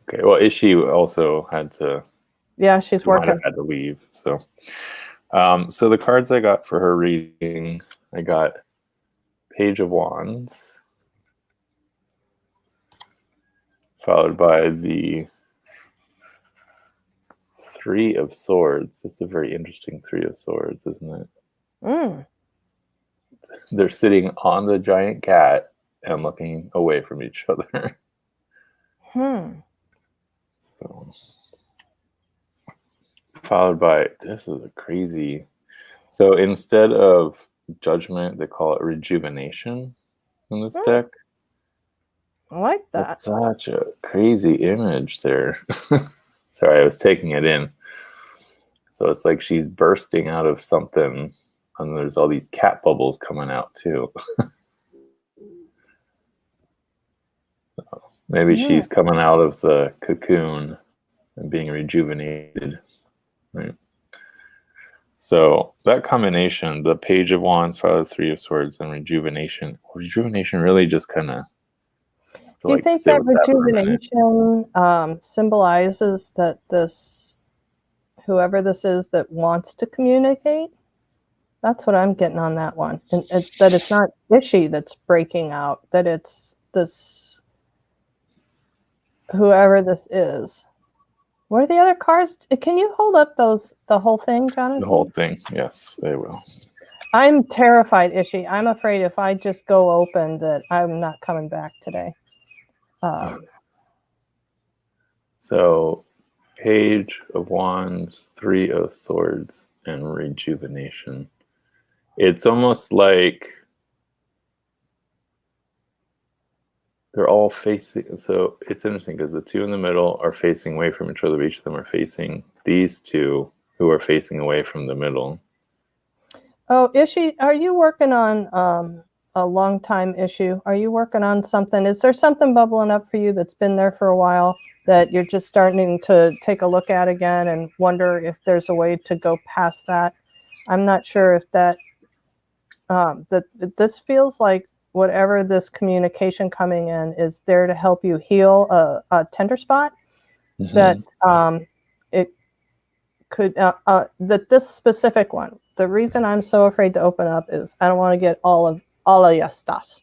[SPEAKER 1] Okay. Well, Ishi also had to.
[SPEAKER 2] Yeah, she's working.
[SPEAKER 1] Had to leave. So So the cards I got for her reading, I got Page of Wands, followed by the Three of Swords. That's a very interesting Three of Swords, isn't it?
[SPEAKER 2] Mm.
[SPEAKER 1] They're sitting on the giant cat and looking away from each other. So, followed by, this is a crazy. So instead of judgment, they call it rejuvenation in this deck.
[SPEAKER 2] I like that.
[SPEAKER 1] That's such a crazy image there. Sorry, I was taking it in. So it's like she's bursting out of something, and there's all these cat bubbles coming out too. So maybe she's coming out of the cocoon and being rejuvenated, right? So that combination, the Page of Wands, Father Three of Swords, and rejuvenation really just kind of.
[SPEAKER 2] Do you think that rejuvenation symbolizes that whoever this is that wants to communicate? That's what I'm getting on that one. And that it's not Ishi that's breaking out, that it's this, whoever this is. What are the other cards? Can you hold up the whole thing, Jonathan?
[SPEAKER 1] The whole thing, yes, they will.
[SPEAKER 2] I'm terrified, Ishi. I'm afraid if I just go open that I'm not coming back today.
[SPEAKER 1] So, Page of Wands, Three of Swords, and rejuvenation. It's almost like they're all facing. So it's interesting because the two in the middle are facing away from each other. Each of them are facing these two who are facing away from the middle.
[SPEAKER 2] Oh, Ishi, are you working on a long time issue? Are you working on something? Is there something bubbling up for you that's been there for a while that you're just starting to take a look at again and wonder if there's a way to go past that? I'm not sure if that this feels like whatever this communication coming in is there to help you heal a tender spot. Mm-hmm. That it could that this specific one. The reason I'm so afraid to open up is I don't want to get all of your stuff.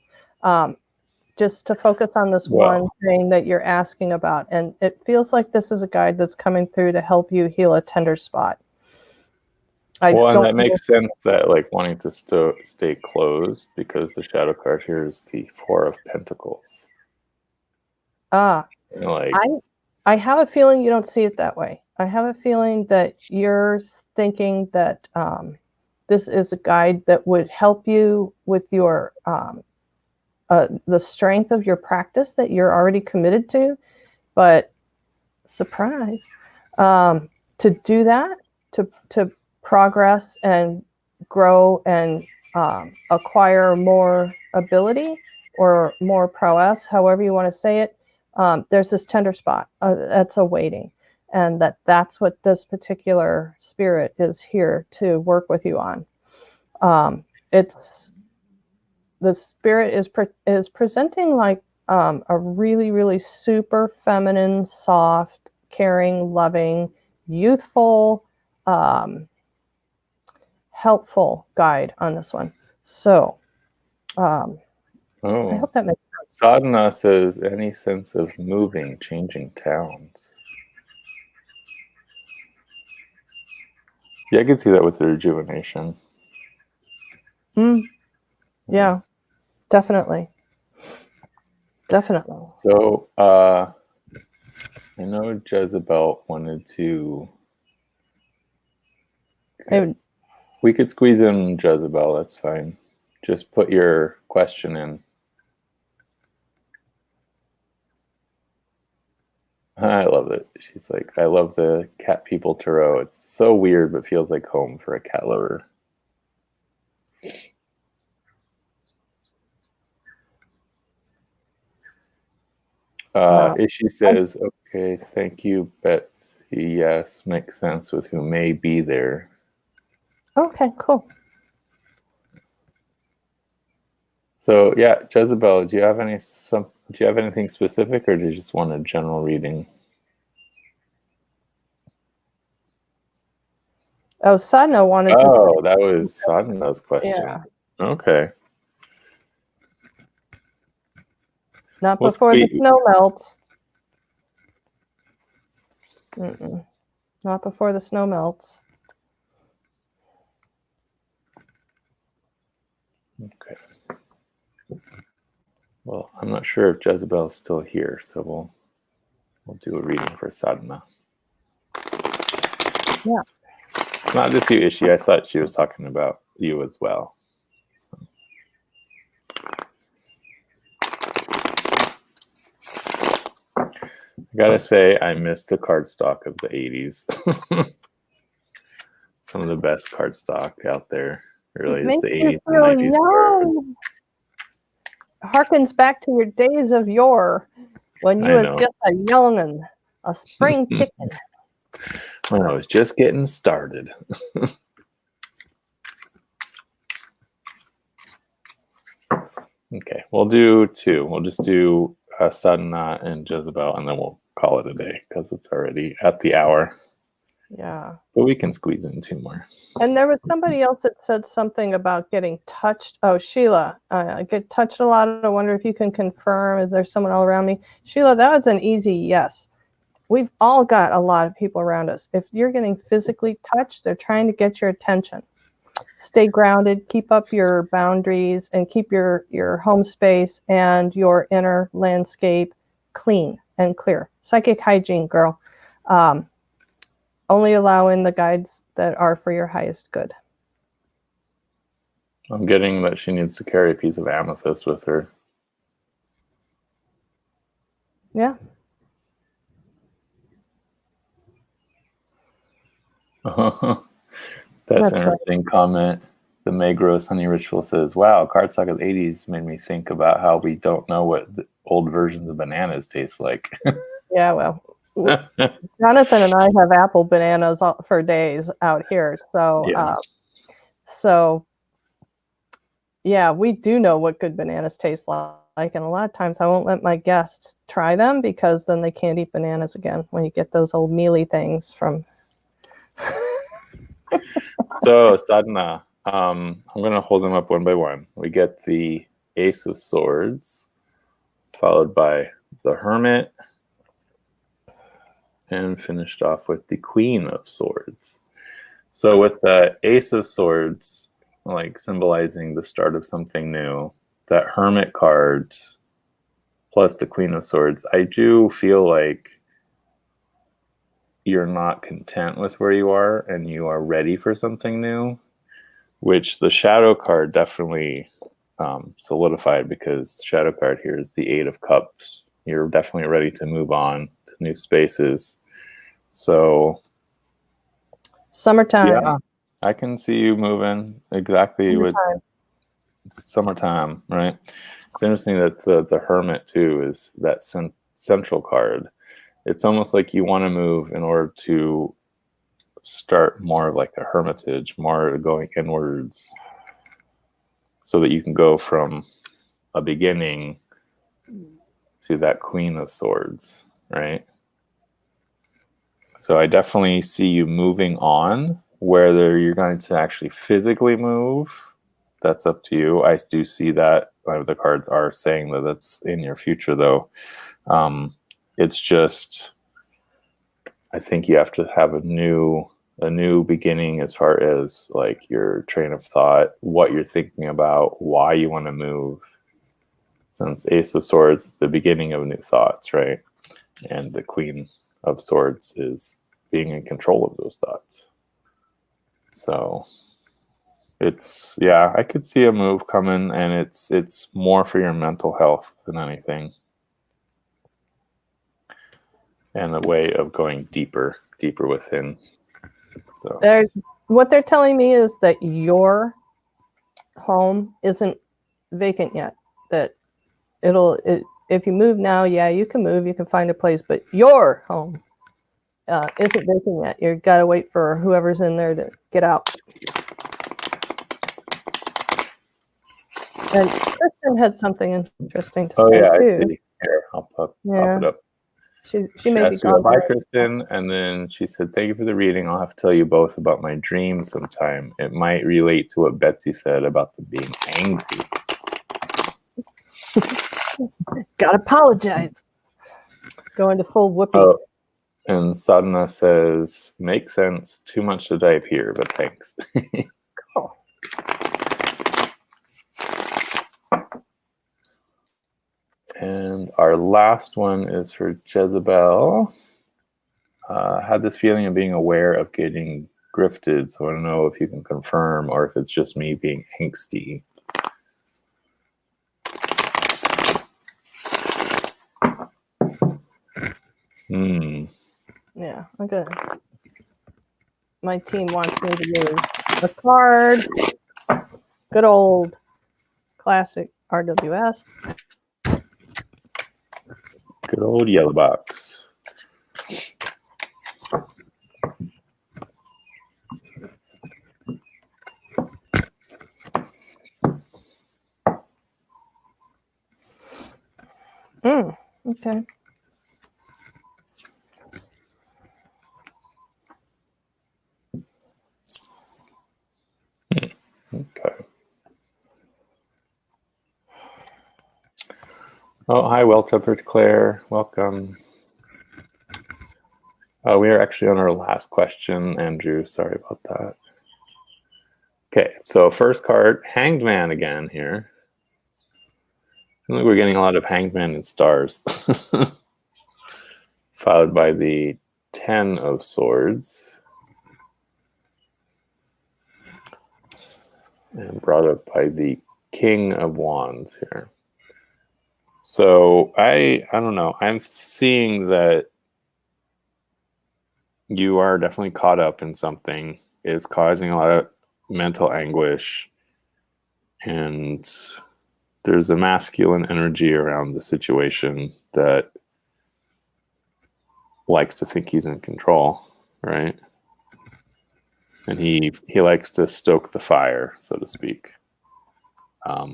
[SPEAKER 2] Just to focus on this one thing that you're asking about, and it feels like this is a guide that's coming through to help you heal a tender spot.
[SPEAKER 1] And that makes sense that like wanting to stay closed because the shadow card here is the Four of Pentacles.
[SPEAKER 2] I have a feeling you don't see it that way. I have a feeling that you're thinking that this is a guide that would help you with your the strength of your practice that you're already committed to, but surprise, to do that, to progress and grow and acquire more ability or more prowess, however you want to say it, there's this tender spot that's awaiting, and that's what this particular spirit is here to work with you on. The spirit is presenting like a really, really super feminine, soft, caring, loving, youthful, helpful guide on this one. So I hope that makes sense.
[SPEAKER 1] Sadhana says any sense of moving, changing towns. Yeah, I can see that with the rejuvenation.
[SPEAKER 2] Yeah, definitely. Definitely.
[SPEAKER 1] So I know Jezebel wanted to. We could squeeze in Jezebel, that's fine. Just put your question in. I love it. She's like, I love the Cat People Tarot. It's so weird, but feels like home for a cat lover. Ishi says, okay, thank you, Betsy. Yes, makes sense with who may be there.
[SPEAKER 2] Okay, cool.
[SPEAKER 1] So yeah, Jezebel, do you have anything specific, or do you just want a general reading?
[SPEAKER 2] Oh, Sadhana wanted to say,
[SPEAKER 1] Oh, that was Sadhana's question.
[SPEAKER 2] yeah,
[SPEAKER 1] Okay.
[SPEAKER 2] not
[SPEAKER 1] Well,
[SPEAKER 2] before the
[SPEAKER 1] sweet.
[SPEAKER 2] snow melts. Mm-mm. Not before the snow melts.
[SPEAKER 1] Okay. Well, I'm not sure if Jezebel's still here, so we'll do a reading for Sadhana.
[SPEAKER 2] Yeah.
[SPEAKER 1] Not just you, Ishi. I thought she was talking about you as well. So. I gotta say, I miss the cardstock of the 80s. Some of the best cardstock out there. Really,
[SPEAKER 2] It
[SPEAKER 1] is
[SPEAKER 2] makes
[SPEAKER 1] the
[SPEAKER 2] you
[SPEAKER 1] 80s and
[SPEAKER 2] feel
[SPEAKER 1] 90s cards.
[SPEAKER 2] young. Harkens back to your days of yore when you
[SPEAKER 1] I
[SPEAKER 2] was
[SPEAKER 1] know.
[SPEAKER 2] just a young'un, a spring chicken.
[SPEAKER 1] When I was just getting started. Okay, we'll do two. We'll just do Sadhana and Jezebel, and then we'll call it a day because it's already at the hour.
[SPEAKER 2] Yeah.
[SPEAKER 1] But we can squeeze in two more.
[SPEAKER 2] And there was somebody else that said something about getting touched. Oh, Sheila, I get touched a lot. I wonder if you can confirm. Is there someone all around me? Sheila, that was an easy yes. We've all got a lot of people around us. If you're getting physically touched, they're trying to get your attention. Stay grounded, keep up your boundaries, and keep your home space and your inner landscape clean and clear. Psychic hygiene, girl. Only allow in the guides that are for your highest good.
[SPEAKER 1] I'm getting that she needs to carry a piece of amethyst with her.
[SPEAKER 2] Yeah.
[SPEAKER 1] That's
[SPEAKER 2] That's
[SPEAKER 1] an interesting comment. The Megros Honey Ritual says, wow, cardstock of the 80s made me think about how we don't know what the old versions of bananas taste like.
[SPEAKER 2] Yeah, well, Jonathan and I have apple bananas for days out here.
[SPEAKER 1] Yeah.
[SPEAKER 2] So yeah, we do know what good bananas taste like. And a lot of times I won't let my guests try them because then they can't eat bananas again when you get those old mealy things from.
[SPEAKER 1] So, Sadhana, I'm going to hold them up one by one. We get the Ace of Swords, followed by the Hermit, and finished off with the Queen of Swords. So, with the Ace of Swords, like symbolizing the start of something new, that Hermit card plus the Queen of Swords, I do feel like you're not content with where you are and you are ready for something new, which the Shadow card definitely solidified, because Shadow card here is the Eight of Cups. You're definitely ready to move on to new spaces. So
[SPEAKER 2] Summertime.
[SPEAKER 1] yeah, I can see you moving exactly with summertime, right? It's interesting that the Hermit too is that central card. It's almost like you want to move in order to start more of like a hermitage, more going inwards, so that you can go from a beginning to that Queen of Swords, right? So I definitely see you moving on. Whether you're going to actually physically move, that's up to you. I do see that the cards are saying that that's in your future, though. It's just, I think you have to have a new beginning as far as like your train of thought, what you're thinking about, why you want to move. Since Ace of Swords is the beginning of new thoughts, right? And the Queen of Swords is being in control of those thoughts. So it's, yeah, I could see a move coming, and it's more for your mental health than anything, and a way of going deeper within. So
[SPEAKER 2] What they're telling me is that your home isn't vacant yet. That if you move now, yeah, you can move, you can find a place, but your home isn't vacant yet. You've got to wait for whoever's in there to get out. And Kristen had something interesting to say,
[SPEAKER 1] I
[SPEAKER 2] too.
[SPEAKER 1] see. Here, I'll pop
[SPEAKER 2] Yeah.
[SPEAKER 1] it up.
[SPEAKER 2] She may be
[SPEAKER 1] asked you about
[SPEAKER 2] gone.
[SPEAKER 1] bye, Kristen, and then she said, "Thank you for the reading. I'll have to tell you both about my dreams sometime. It might relate to what Betsy said about the being angry."
[SPEAKER 2] Gotta apologize. Go into full whoopee.
[SPEAKER 1] Oh, and Sadhana says, "Makes sense. Too much to dive here, but thanks."
[SPEAKER 2] Cool.
[SPEAKER 1] And our last one is for Jezebel. Had this feeling of being aware of getting grifted, so I don't know if you can confirm or if it's just me being angsty.
[SPEAKER 2] Yeah, okay. My team wants me to use a card. Good old classic RWS.
[SPEAKER 1] Good old yellow box.
[SPEAKER 2] Okay.
[SPEAKER 1] Okay. Oh, hi, well-tempered Claire. Welcome. We are actually on our last question, Andrew. Sorry about that. Okay, so first card, Hanged Man again here. I think we're getting a lot of Hanged Man and stars. Followed by the 10 of Swords. And brought up by the King of Wands here. So I don't know. I'm seeing that you are definitely caught up in something. It's causing a lot of mental anguish. And there's a masculine energy around the situation that likes to think he's in control, right? And he likes to stoke the fire, so to speak. As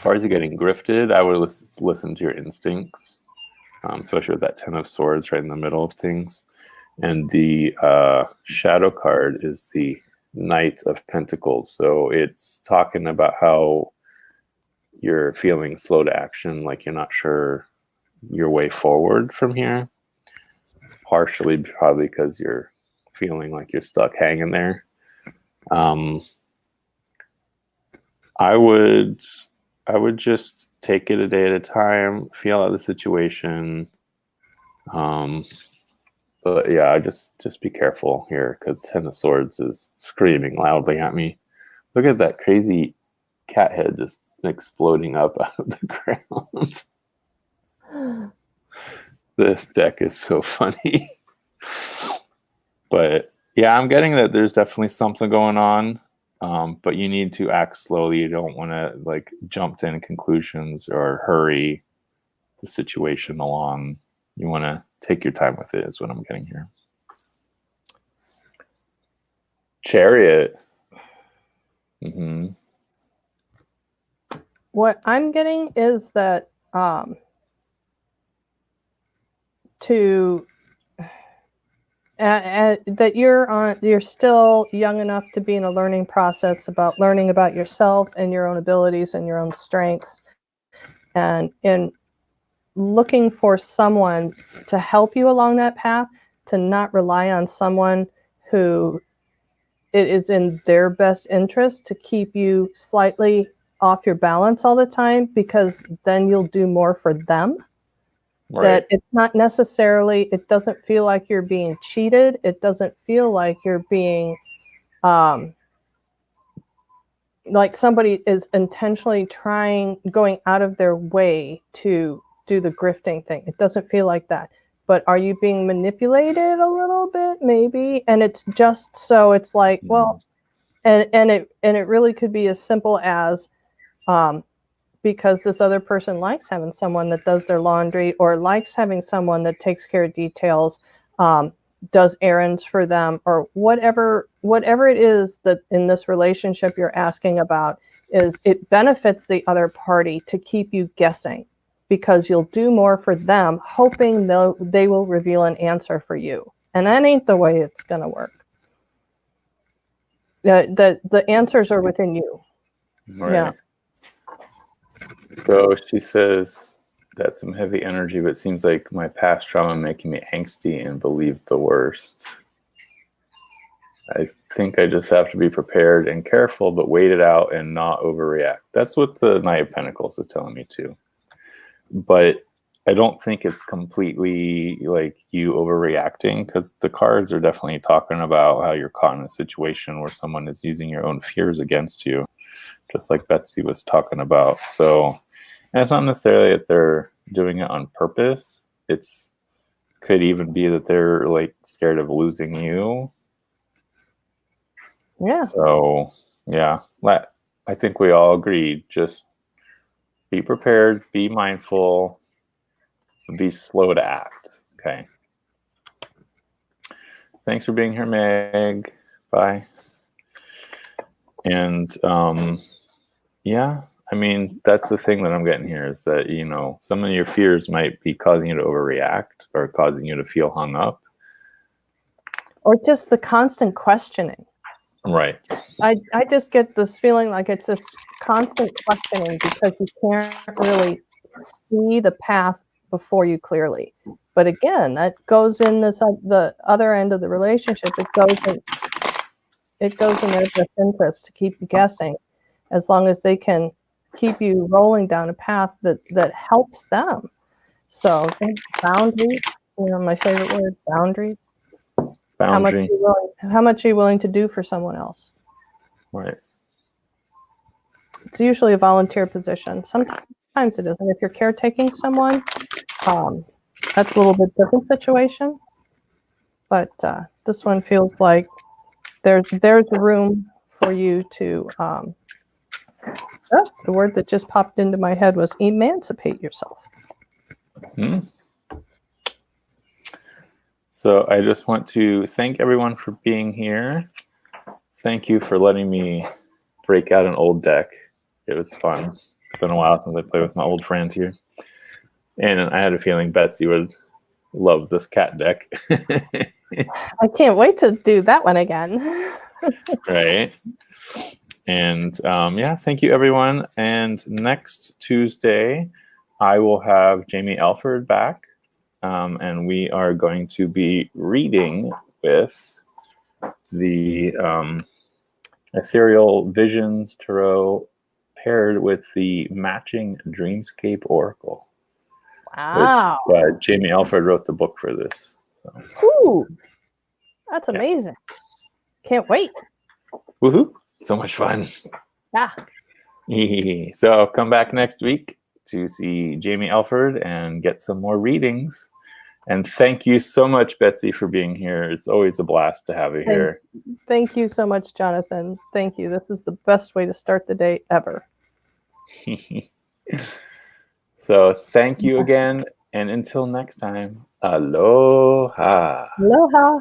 [SPEAKER 1] far as you getting grifted, I would listen to your instincts, especially with that 10 of Swords right in the middle of things. And the shadow card is the Knight of Pentacles. So it's talking about how you're feeling slow to action, like you're not sure your way forward from here. Partially probably because you're feeling like you're stuck hanging there. I would just take it a day at a time, feel out the situation. But yeah, just be careful here because 10 of Swords is screaming loudly at me. Look at that crazy cat head just exploding up out of the ground. This deck is so funny. But yeah, I'm getting that there's definitely something going on. But you need to act slowly. You don't want to like jump to any conclusions or hurry the situation along. You want to take your time with it is what I'm getting here. Chariot. Mm-hmm.
[SPEAKER 2] What I'm getting is that that you're still young enough to be in a learning process about learning about yourself and your own abilities and your own strengths, and in looking for someone to help you along that path, to not rely on someone who it is in their best interest to keep you slightly off your balance all the time, because then you'll do more for them. Right. That it's not necessarily, it doesn't feel like you're being cheated. It doesn't feel like you're being, like somebody is intentionally going out of their way to do the grifting thing. It doesn't feel like that. But are you being manipulated a little bit? Maybe. And it's just so it's like, well, and it really could be as simple as, because this other person likes having someone that does their laundry or likes having someone that takes care of details, does errands for them, or whatever it is that in this relationship you're asking about, is it benefits the other party to keep you guessing. because you'll do more for them, hoping they will reveal an answer for you. And that ain't the way it's going to work. The answers are within you.
[SPEAKER 1] Right.
[SPEAKER 2] Yeah.
[SPEAKER 1] So she says that's some heavy energy, but it seems like my past trauma making me angsty and believe the worst. I think I just have to be prepared and careful, but wait it out and not overreact. That's what the Knight of Pentacles is telling me too. But I don't think it's completely like you overreacting, because the cards are definitely talking about how you're caught in a situation where someone is using your own fears against you, just like Betsy was talking about. So, and it's not necessarily that they're doing it on purpose. It's could even be that they're like scared of losing you.
[SPEAKER 2] Yeah.
[SPEAKER 1] So, yeah, I think we all agree. Just be prepared, be mindful, be slow to act. Okay. Thanks for being here, Meg. Bye. And yeah, I mean, that's the thing that I'm getting here is that, you know, some of your fears might be causing you to overreact or causing you to feel hung up.
[SPEAKER 2] Or just the constant questioning.
[SPEAKER 1] Right.
[SPEAKER 2] I just get this feeling like it's this constant questioning because you can't really see the path before you clearly. But again, that goes in this the other end of the relationship. It goes in their best interest to keep you guessing, as long as they can keep you rolling down a path that helps them. So boundaries, you know, my favorite word, boundaries.
[SPEAKER 1] Boundary.
[SPEAKER 2] How much are you willing to do for someone else?
[SPEAKER 1] Right.
[SPEAKER 2] It's usually a volunteer position. Sometimes it isn't. If you're caretaking someone, that's a little bit different situation. But this one feels like there's room for you to. The word that just popped into my head was emancipate yourself.
[SPEAKER 1] So I just want to thank everyone for being here. Thank you for letting me break out an old deck. It was fun. It's been a while since I played with my old friends here. And I had a feeling Betsy would love this cat deck.
[SPEAKER 2] I can't wait to do that one again.
[SPEAKER 1] Right. And yeah, thank you, everyone. And next Tuesday, I will have Jamie Alford back. And we are going to be reading with the Ethereal Visions Tarot paired with the matching Dreamscape Oracle.
[SPEAKER 2] Wow.
[SPEAKER 1] Which, Jamie Alford wrote the book for this. So.
[SPEAKER 2] Ooh, that's amazing. Can't wait.
[SPEAKER 1] Woohoo. So much fun.
[SPEAKER 2] Yeah.
[SPEAKER 1] So come back next week to see Jamie Alford and get some more readings. And thank you so much, Betsy, for being here. It's always a blast to have you here.
[SPEAKER 2] Thank you so much, Jonathan. Thank you. This is the best way to start the day ever.
[SPEAKER 1] So thank you again. And until next time, aloha.
[SPEAKER 2] Aloha.